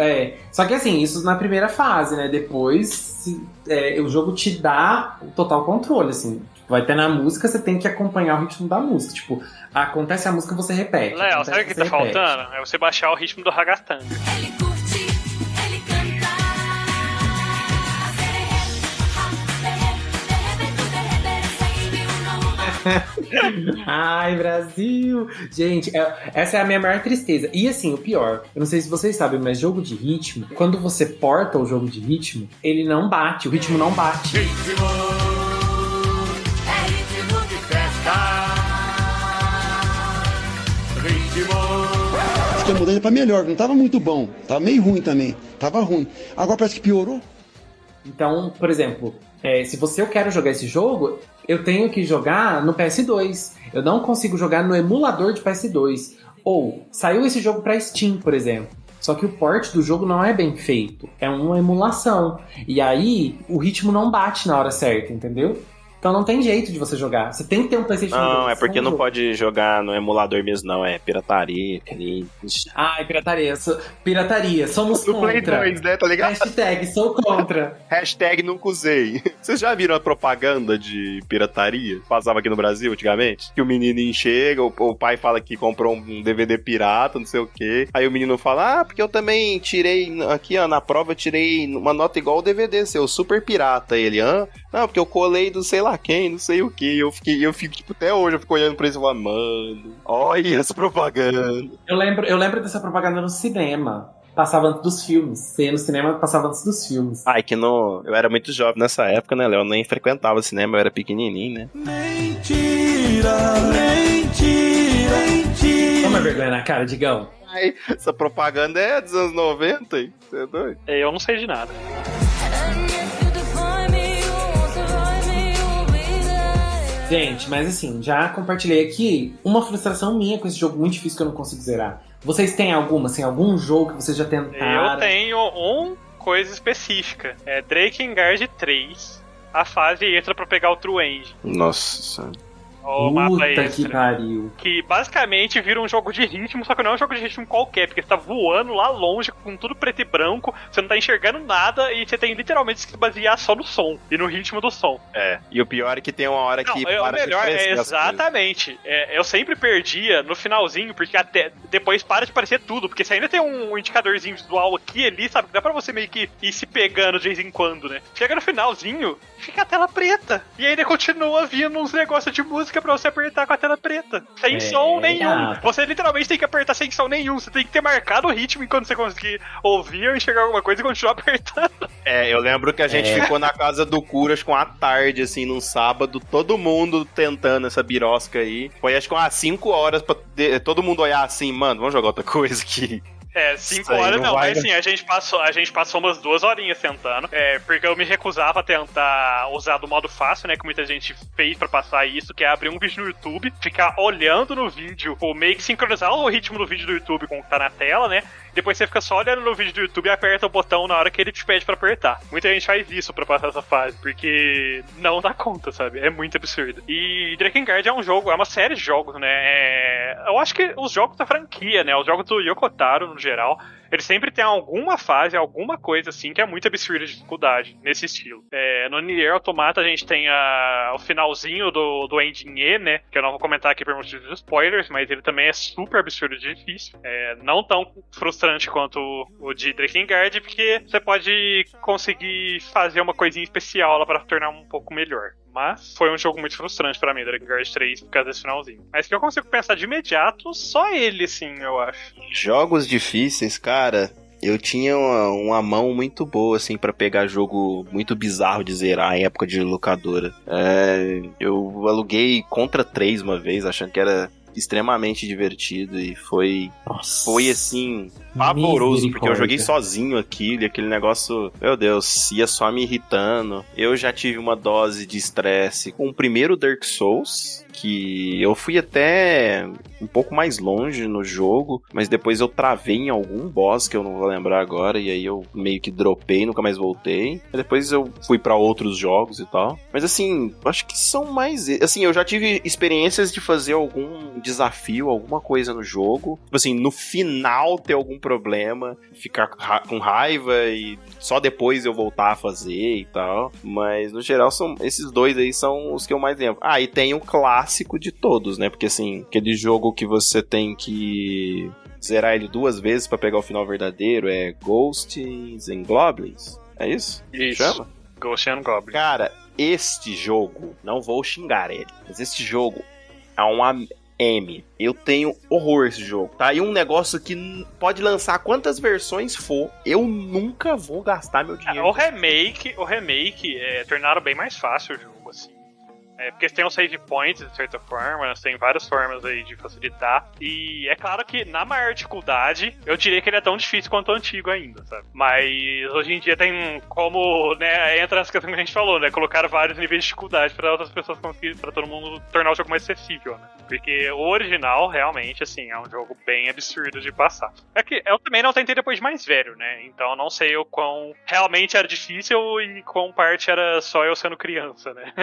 Só que assim, isso na primeira fase, né? Depois, o jogo te dá o total controle, assim. Vai ter na música, você tem que acompanhar o ritmo da música. Tipo, acontece a música, você repete. Léo, sabe o que tá faltando? É você baixar o ritmo do ragatanga. Ele curte, ele canta. Ai, Brasil! Gente, essa é a minha maior tristeza. E assim, o pior, eu não sei se vocês sabem, mas jogo de ritmo, quando você porta o jogo de ritmo, ele não bate, o ritmo não bate. Ritmo, é ritmo de festa. Ritmo. Acho que a mudança é pra melhor, não tava muito bom. Tava meio ruim também. Tava ruim. Agora parece que piorou. Então, por exemplo, se eu quero jogar esse jogo, eu tenho que jogar no PS2. Eu não consigo jogar no emulador de PS2. Ou, saiu esse jogo pra Steam, por exemplo. Só que o port do jogo não é bem feito. É uma emulação. E aí, o ritmo não bate na hora certa, entendeu? Então não tem jeito de você jogar. Você tem que ter um PlayStation 2. Não, é porque não pode jogar no emulador mesmo, não. É pirataria. Ai, pirataria. Pirataria. Somos No Play contra. 2, né? Tá ligado? Hashtag, sou contra. Hashtag nunca usei. Vocês já viram a propaganda de pirataria? Passava aqui no Brasil antigamente? Que o menino chega, o pai fala que comprou um DVD pirata, não sei o quê. Aí o menino fala, porque eu também tirei, aqui ó, na prova eu tirei uma nota igual o DVD seu, super pirata. Ele, não, porque eu colei do sei lá quem, não sei o que. Eu fico, tipo, até hoje eu fico olhando pra isso e falando, mano, olha essa propaganda. Eu lembro dessa propaganda no cinema. Passava antes dos filmes. Você ia no cinema, passava antes dos filmes. Ai, eu era muito jovem nessa época, né, Léo? Eu nem frequentava cinema, eu era pequenininho, né? Mentira, mentira, mentira. Toma vergonha na cara, Digão. Ai, essa propaganda é dos anos 90, hein? Você é doido? Eu não sei de nada. Gente, mas assim, já compartilhei aqui uma frustração minha com esse jogo muito difícil que eu não consigo zerar. Vocês têm alguma, assim, algum jogo que vocês já tentaram? Eu tenho uma coisa específica. É Drakengard 3. A fase extra pra pegar o True End. Nossa. O mapa Puta extra. que pariu. Que basicamente vira um jogo de ritmo, só que não é um jogo de ritmo qualquer, porque você tá voando lá longe, com tudo preto e branco, você não tá enxergando nada e você tem literalmente que se basear só no som e no ritmo do som. E o pior é que tem uma hora que o melhor é exatamente. Eu sempre perdia no finalzinho, porque até depois para de aparecer tudo, porque você ainda tem um indicadorzinho visual aqui e ali, sabe? Dá pra você meio que ir se pegando de vez em quando, né? Chega no finalzinho, fica a tela preta. E ainda continua vindo uns negócios de música pra você apertar com a tela preta. Sem som nenhum. Você literalmente tem que apertar sem som nenhum. Você tem que ter marcado o ritmo enquanto você conseguir ouvir ou enxergar alguma coisa e continuar apertando. Eu lembro que a gente ficou na casa do Curas com a tarde, assim, num sábado, todo mundo tentando essa birosca aí. Foi acho que umas 5 horas pra todo mundo olhar assim, mano, vamos jogar outra coisa aqui. 5 horas não, mas assim, a gente passou umas 2 horinhas tentando, porque eu me recusava a tentar usar do modo fácil, né, que muita gente fez pra passar isso, que é abrir um vídeo no YouTube, ficar olhando no vídeo, ou meio que sincronizar o ritmo do vídeo do YouTube com o que tá na tela, né, depois você fica só olhando no vídeo do YouTube e aperta o botão na hora que ele te pede pra apertar. Muita gente faz isso pra passar essa fase, porque não dá conta, sabe, é muito absurdo. E Drakengard é um jogo, é uma série de jogos, né, eu acho que os jogos da franquia, né, os jogos do Yoko Taro, no geral, ele sempre tem alguma fase, alguma coisa assim que é muito absurda de dificuldade nesse estilo. No Nier Automata a gente tem o finalzinho do Ending E, né? Que eu não vou comentar aqui por motivos de spoilers, mas ele também é super absurdo de difícil. Não tão frustrante quanto o de Drakengard, porque você pode conseguir fazer uma coisinha especial lá pra tornar um pouco melhor. Mas foi um jogo muito frustrante pra mim, Drakengard 3, por causa desse finalzinho. Mas que eu consigo pensar de imediato, só ele, sim, eu acho. Jogos difíceis, cara, eu tinha uma mão muito boa, assim, pra pegar jogo muito bizarro de zerar em época de locadora. Eu aluguei Contra 3 uma vez, achando que era extremamente divertido e foi assim, pavoroso, porque eu joguei sozinho aquilo e aquele negócio, meu Deus, ia só me irritando. Eu já tive uma dose de estresse com o primeiro Dark Souls, que eu fui até um pouco mais longe no jogo, mas depois eu travei em algum boss que eu não vou lembrar agora, e aí eu meio que dropei, nunca mais voltei. E depois eu fui pra outros jogos e tal. Mas assim, acho que são mais... Assim, eu já tive experiências de fazer algum desafio, alguma coisa no jogo. Tipo assim, no final ter algum problema, ficar com raiva e só depois eu voltar a fazer e tal. Mas no geral, esses dois aí são os que eu mais lembro. Ah, e tem o clássico de todos, né? Porque assim, aquele jogo que você tem que zerar ele 2 vezes pra pegar o final verdadeiro é Ghosts and Goblins. É isso? Isso. Chama? Ghosts and Goblins. Cara, este jogo, não vou xingar ele, mas este jogo é uma M. Eu tenho horror a esse jogo, tá? E um negócio que pode lançar quantas versões for, eu nunca vou gastar meu dinheiro. O remake tornaram bem mais fácil o jogo, assim. Porque tem um save point, de certa forma, tem várias formas aí de facilitar. E é claro que, na maior dificuldade, eu diria que ele é tão difícil quanto o antigo ainda, sabe? Mas hoje em dia tem como, né, entra nessa questão que a gente falou, né? Colocar vários níveis de dificuldade pra outras pessoas conseguirem, pra todo mundo tornar o jogo mais acessível, né? Porque o original, realmente, assim, é um jogo bem absurdo de passar. É que eu também não tentei depois de mais velho, né? Então eu não sei o quão realmente era difícil e quão parte era só eu sendo criança, né?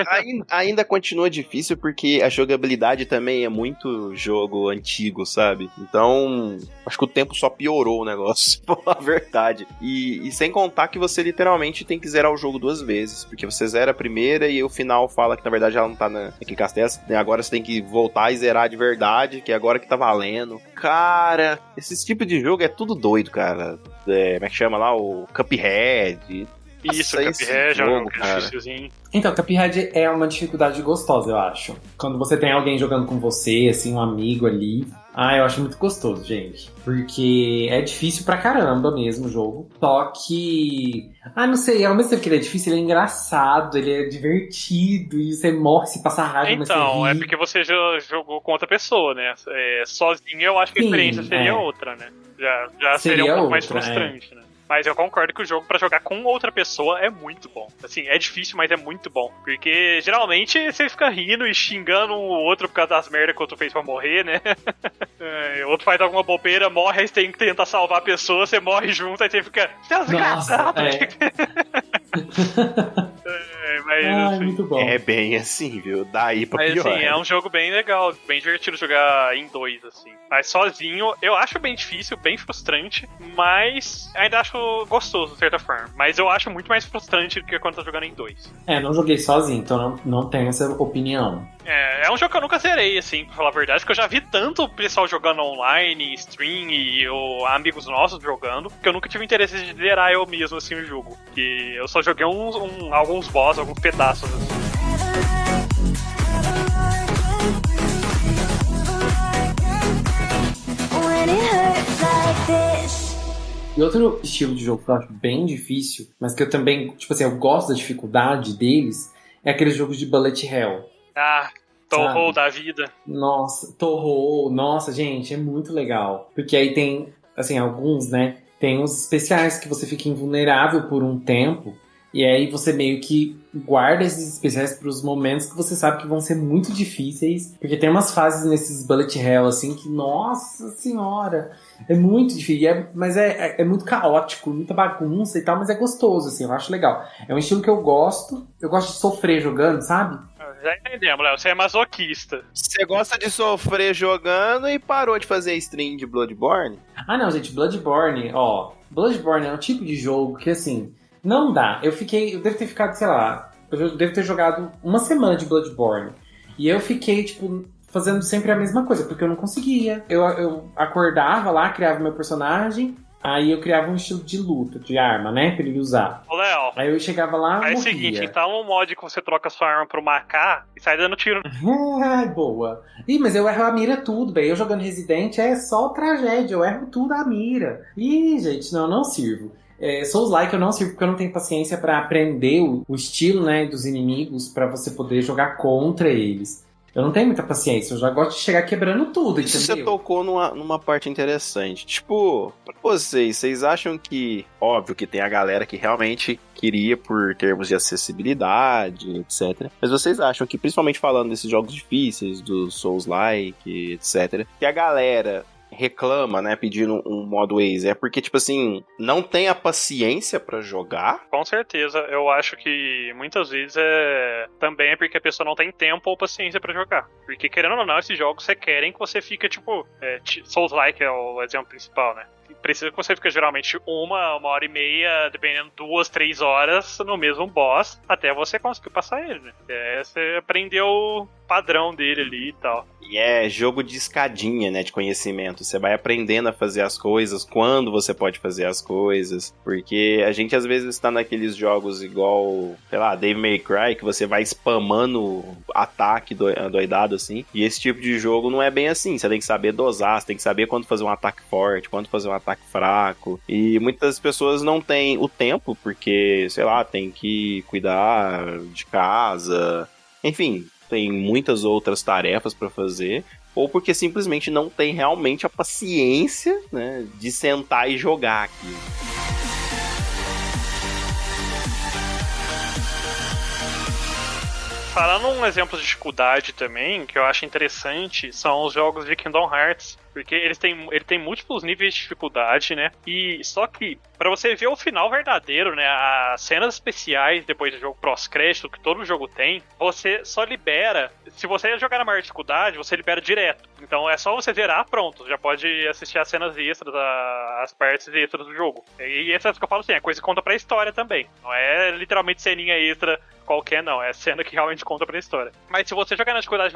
Ainda continua difícil porque a jogabilidade também é muito jogo antigo, sabe? Então, acho que o tempo só piorou o negócio, pra falar a verdade. E sem contar que você literalmente tem que zerar o jogo 2 vezes, porque você zera a primeira e o final fala que na verdade ela não tá naquele castelo, agora você tem que voltar e zerar de verdade, que é agora que tá valendo. Cara, esse tipo de jogo é tudo doido, cara. Como é que chama lá? O Cuphead. Isso, Cuphead é um jogo difícilzinho. Então, Cuphead é uma dificuldade gostosa, eu acho. Quando você tem alguém jogando com você, assim, um amigo ali. Eu acho muito gostoso, gente. Porque é difícil pra caramba mesmo o jogo. Só que... não sei, ao mesmo tempo que ele é difícil, ele é engraçado, ele é divertido, e você morre, se passa raiva, mas você Então, ri. é porque você já jogou com outra pessoa, né? Sozinho eu acho que a experiência seria outra, né? Já seria um pouco mais frustrante, né? Mas eu concordo que o jogo pra jogar com outra pessoa é muito bom. Assim, é difícil, mas é muito bom. Porque geralmente você fica rindo e xingando o outro por causa das merdas que o outro fez pra morrer, né? O outro faz alguma bobeira, morre, aí você tem que tentar salvar a pessoa, você morre junto, aí você fica... Seu desgraçado! Mas, muito bom. É bem assim, viu? Daí pra mas, pior. assim, é um jogo bem legal, bem divertido jogar em 2, assim. Mas sozinho, eu acho bem difícil, bem frustrante, mas ainda acho gostoso, de certa forma. Mas eu acho muito mais frustrante do que quando tá jogando em 2. Não joguei sozinho, então não tenho essa opinião. É um jogo que eu nunca zerei, assim, pra falar a verdade, porque eu já vi tanto o pessoal jogando online, em stream e amigos nossos jogando, que eu nunca tive interesse de zerar eu mesmo, assim, o jogo. Que eu só joguei alguns boss, alguns pedaços, assim. E outro estilo de jogo que eu acho bem difícil, mas que eu também, tipo assim, eu gosto da dificuldade deles, é aqueles jogos de bullet hell. Torrou da vida. Nossa, Torrou. Nossa, gente, é muito legal. Porque aí tem, assim, alguns, né? Tem uns especiais que você fica invulnerável por um tempo. E aí você meio que guarda esses especiais para os momentos que você sabe que vão ser muito difíceis. Porque tem umas fases nesses bullet hell, assim, que, nossa senhora, é muito difícil. Mas é muito caótico, muita bagunça e tal, mas é gostoso, assim, eu acho legal. É um estilo que eu gosto de sofrer jogando, sabe? Já entendemos, Léo, você é masoquista. Você gosta de sofrer jogando e parou de fazer stream de Bloodborne? Não, gente, Bloodborne é um tipo de jogo que, assim, não dá. Eu devo ter ficado, sei lá, eu devo ter jogado uma semana de Bloodborne. E eu fiquei, tipo, fazendo sempre a mesma coisa, porque eu não conseguia. Eu acordava lá, criava meu personagem, aí eu criava um estilo de luta, de arma, né, pra ele usar. Ô, Léo, aí eu chegava lá, é o seguinte, instala um mod que você troca sua arma pro AK e sai dando tiro. Boa. Mas eu erro a mira tudo, bem. Eu jogando Resident é só tragédia, eu erro tudo a mira. Gente, não sirvo. Souls-like eu não sirvo porque eu não tenho paciência pra aprender o estilo, né, dos inimigos pra você poder jogar contra eles. Eu não tenho muita paciência, eu já gosto de chegar quebrando tudo, Isso entendeu? você tocou numa parte interessante. Tipo, pra vocês acham que... Óbvio que tem a galera que realmente queria por termos de acessibilidade, etc. Mas vocês acham que, principalmente falando desses jogos difíceis, dos Souls-like, etc., que a galera reclama, né, pedindo um modo Waze, é porque, tipo assim, não tem a paciência pra jogar? Com certeza, eu acho que muitas vezes também é porque a pessoa não tem tempo ou paciência pra jogar. Porque, querendo ou não, esses jogos querem que você fique, tipo, Souls-like é o exemplo principal, né? Precisa que você fique geralmente uma hora e meia, dependendo, 2, 3 horas no mesmo boss, até você conseguir passar ele, né? Você aprendeu o padrão dele ali e tal. E é jogo de escadinha, né, de conhecimento. Você vai aprendendo a fazer as coisas, quando você pode fazer as coisas. Porque a gente às vezes está naqueles jogos igual, sei lá, Devil May Cry, que você vai spamando ataque doidado assim. E esse tipo de jogo não é bem assim. Você tem que saber dosar, você tem que saber quando fazer um ataque forte, quando fazer um ataque fraco. E muitas pessoas não têm o tempo, porque, sei lá, tem que cuidar de casa. Enfim, tem muitas outras tarefas pra fazer, ou porque simplesmente não tem realmente a paciência, né, de sentar e jogar aqui. Falando um exemplo de dificuldade também, que eu acho interessante, são os jogos de Kingdom Hearts. Porque ele tem múltiplos níveis de dificuldade, né? E só que, pra você ver o final verdadeiro, né? As cenas especiais depois do jogo pós-crédito, que todo jogo tem, você só libera. Se você jogar na maior dificuldade, você libera direto. Então é só você zerar, pronto. Já pode assistir as cenas extras, as partes extras do jogo. E essas que eu falo assim, é coisa que conta pra história também. Não é literalmente ceninha extra qualquer, não. É cena que realmente conta pra história. Mas se você jogar na dificuldade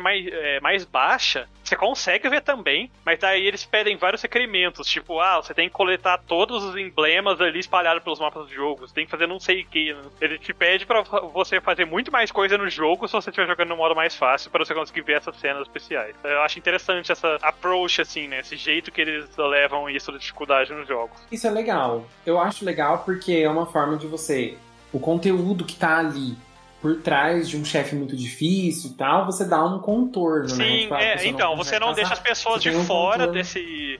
mais baixa, você consegue ver também, mas daí eles pedem vários requerimentos, tipo, você tem que coletar todos os emblemas ali espalhados pelos mapas do jogo, você tem que fazer não sei o que. Ele te pede pra você fazer muito mais coisa no jogo se você estiver jogando no modo mais fácil, pra você conseguir ver essas cenas especiais. Eu acho interessante essa approach, assim, né? Esse jeito que eles levam isso da dificuldade nos jogos. Isso é legal. Eu acho legal porque é uma forma de você... O conteúdo que tá ali por trás de um chefe muito difícil e tal, você dá um contorno, né? Sim, Tipo, então, você não deixa as pessoas de fora desse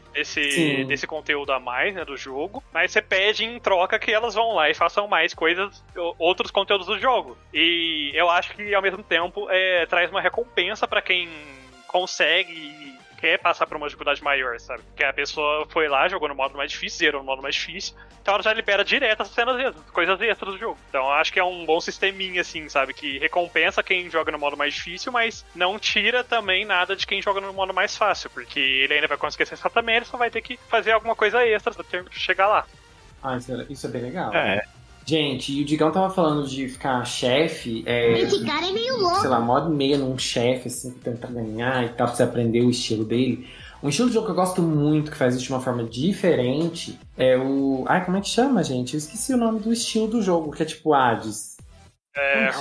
conteúdo a mais, né, do jogo, mas você pede em troca que elas vão lá e façam mais coisas, outros conteúdos do jogo. E eu acho que, ao mesmo tempo, traz uma recompensa pra quem consegue e quer passar por uma dificuldade maior, sabe? Porque a pessoa foi lá, jogou no modo mais difícil, zerou no modo mais difícil, então ela já libera direto as cenas extras, coisas extras do jogo. Então eu acho que é um bom sisteminha, assim, sabe? Que recompensa quem joga no modo mais difícil, mas não tira também nada de quem joga no modo mais fácil, porque ele ainda vai conseguir acessar também, ele só vai ter que fazer alguma coisa extra pra ter que chegar lá. Isso é bem legal. Gente, e o Digão tava falando de ficar chefe, Esse cara é meio louco. sei lá, uma hora e meia num chefe, assim, tentar ganhar e tal, pra você aprender o estilo dele. Um estilo de jogo que eu gosto muito, que faz isso de uma forma diferente, é o... Ai, como é que chama, gente? Eu esqueci o nome do estilo do jogo, que é tipo Hades.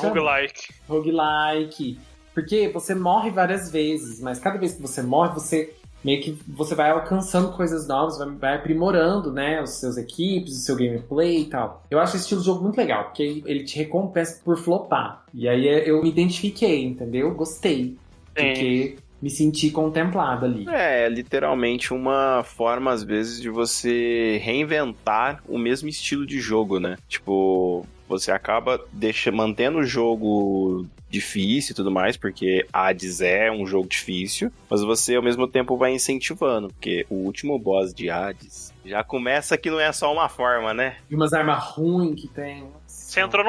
Roguelike. Roguelike. Porque você morre várias vezes, mas cada vez que você morre, você meio que você vai alcançando coisas novas, vai aprimorando, né, os seus equipes, o seu gameplay e tal. Eu acho esse estilo de jogo muito legal, porque ele te recompensa por flopar. E aí eu me identifiquei, entendeu? Gostei. Porque me senti contemplado ali. É literalmente uma forma, às vezes, de você reinventar o mesmo estilo de jogo, né? Tipo, você acaba mantendo o jogo difícil e tudo mais, porque Hades é um jogo difícil, mas você ao mesmo tempo vai incentivando, porque o último boss de Hades já começa que não é só uma forma, né? E umas armas ruins que tem. Você entrou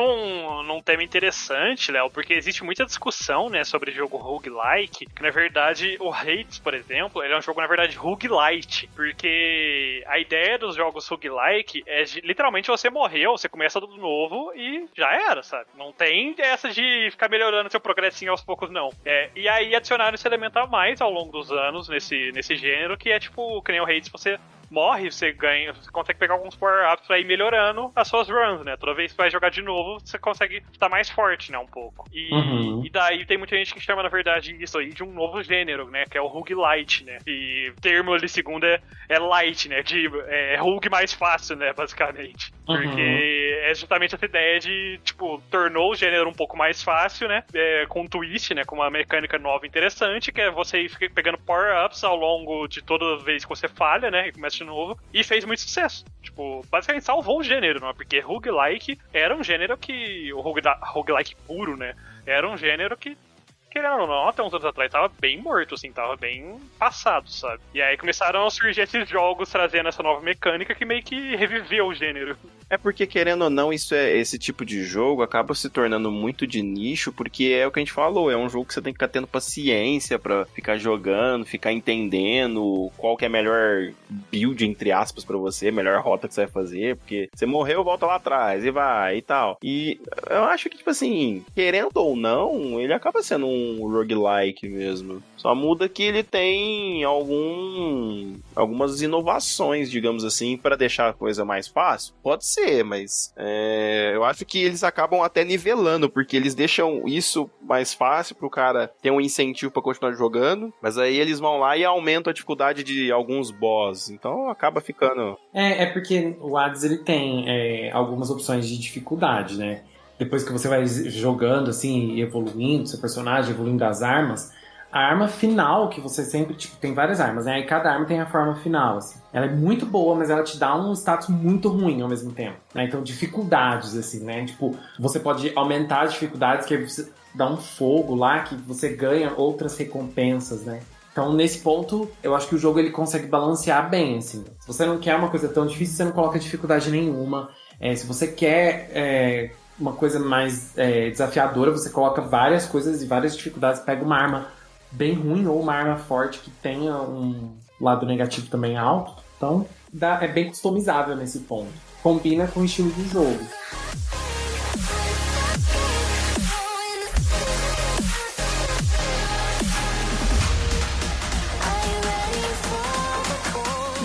num tema interessante, Léo, porque existe muita discussão, né, sobre jogo roguelike, que na verdade o Hades, por exemplo, ele é um jogo, na verdade, roguelite, porque a ideia dos jogos roguelike é literalmente você morreu, você começa tudo novo e já era, sabe? Não tem essa de ficar melhorando seu progressinho aos poucos, não. E aí adicionaram esse elemento a mais ao longo dos anos nesse gênero, que é tipo, que nem o Hades, você morre, você ganha, você consegue pegar alguns power-ups pra ir melhorando as suas runs, né? Toda vez que vai jogar de novo, você consegue estar mais forte, né? Um pouco. E daí tem muita gente que chama, na verdade, isso aí de um novo gênero, né? Que é o roguelite, né? E o termo ali, segundo, é light, né? É rogue mais fácil, né? Basicamente. Porque é justamente essa ideia de, tipo, tornou o gênero um pouco mais fácil, né? Com um twist, né? Com uma mecânica nova interessante, que é você ir pegando power-ups ao longo de toda vez que você falha, né? E começa de novo. E fez muito sucesso. Tipo, basicamente salvou o gênero, né? Porque roguelike era um gênero que... O roguelike puro, né? Era um gênero que, querendo ou não, até uns anos atrás tava bem morto, assim, tava bem passado, sabe? E aí começaram a surgir esses jogos trazendo essa nova mecânica que meio que reviveu o gênero. É porque, querendo ou não, esse tipo de jogo acaba se tornando muito de nicho, porque é o que a gente falou, é um jogo que você tem que ficar tendo paciência pra ficar jogando, ficar entendendo qual que é a melhor build, entre aspas, pra você, a melhor rota que você vai fazer, porque você morreu, volta lá atrás, e vai, e tal. E eu acho que, tipo assim, querendo ou não, ele acaba sendo um roguelike mesmo. Só muda que ele tem algumas inovações, digamos assim, pra deixar a coisa mais fácil. Pode ser, mas eu acho que eles acabam até nivelando, porque eles deixam isso mais fácil pro cara ter um incentivo pra continuar jogando, mas aí eles vão lá e aumentam a dificuldade de alguns boss, então acaba ficando... É porque o Hades, ele tem algumas opções de dificuldade, né? Depois que você vai jogando, assim, evoluindo seu personagem, evoluindo as armas, a arma final, que você sempre, tipo, tem várias armas, né? E cada arma tem a forma final, assim. Ela é muito boa, mas ela te dá um status muito ruim ao mesmo tempo, né? Então, dificuldades, assim, né? Tipo, você pode aumentar as dificuldades, que aí você dá um fogo lá, que você ganha outras recompensas, né? Então, nesse ponto, eu acho que o jogo, ele consegue balancear bem, assim. Se você não quer uma coisa tão difícil, você não coloca dificuldade nenhuma. Se você quer uma coisa mais desafiadora, você coloca várias coisas e várias dificuldades, pega uma arma bem ruim ou uma arma forte que tenha um lado negativo também alto. Então, é bem customizável nesse ponto. Combina com o estilo do jogo.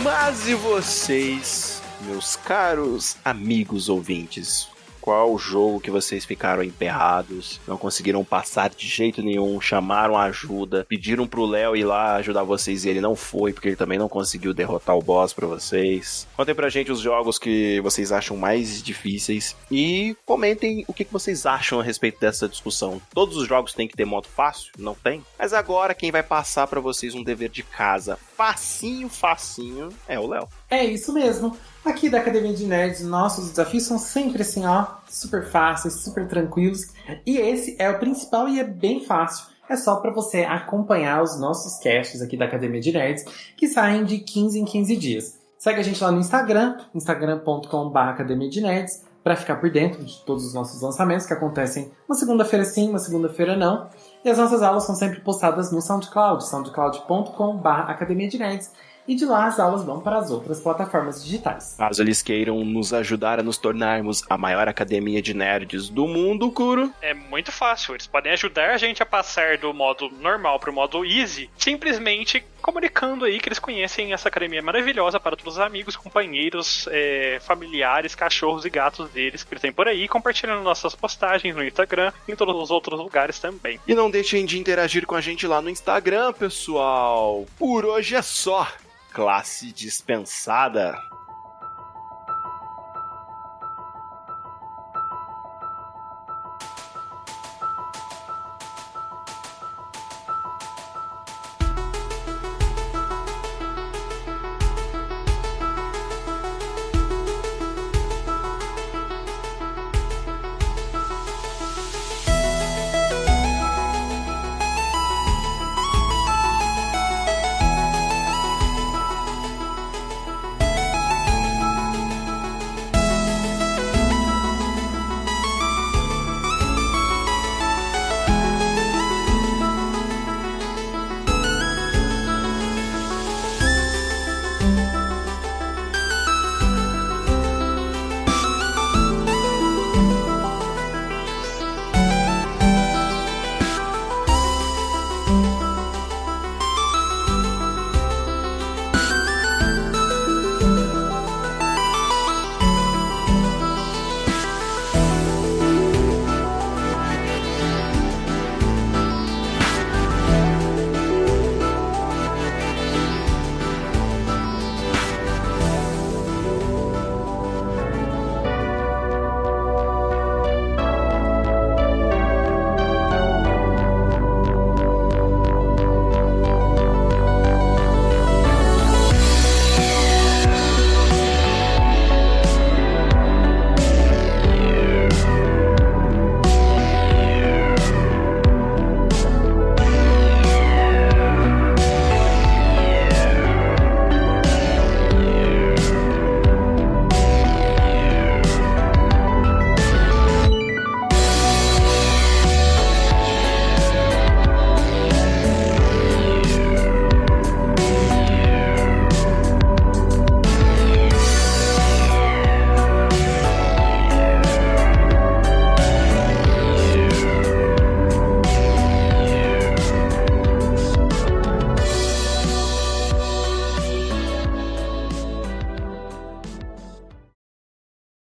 Mas e vocês, meus caros amigos ouvintes? Qual o jogo que vocês ficaram emperrados, não conseguiram passar de jeito nenhum, chamaram ajuda, pediram pro Léo ir lá ajudar vocês e ele não foi, porque ele também não conseguiu derrotar o boss pra vocês? Contem pra gente os jogos que vocês acham mais difíceis e comentem o que vocês acham a respeito dessa discussão. Todos os jogos têm que ter modo fácil? Não tem? Mas agora quem vai passar pra vocês um dever de casa facinho, é o Léo. É isso mesmo. Aqui da Academia de Nerds, nossos desafios são sempre assim, ó, super fáceis, super tranquilos. E esse é o principal e é bem fácil. É só para você acompanhar os nossos casts aqui da Academia de Nerds, que saem de 15 em 15 dias. Segue a gente lá no Instagram, instagram.com/Academia de Nerds, para ficar por dentro de todos os nossos lançamentos, que acontecem uma segunda-feira sim, uma segunda-feira não. E as nossas aulas são sempre postadas no SoundCloud, soundcloud.com/Academia de Nerds. E de lá as aulas vão para as outras plataformas digitais. Caso eles queiram nos ajudar a nos tornarmos a maior academia de nerds do mundo, Kuro, é muito fácil. Eles podem ajudar a gente a passar do modo normal para o modo easy, simplesmente comunicando aí que eles conhecem essa academia maravilhosa para todos os amigos, companheiros, familiares, cachorros e gatos deles que eles têm por aí, compartilhando nossas postagens no Instagram e em todos os outros lugares também. E não deixem de interagir com a gente lá no Instagram, pessoal. Por hoje é só. Classe dispensada.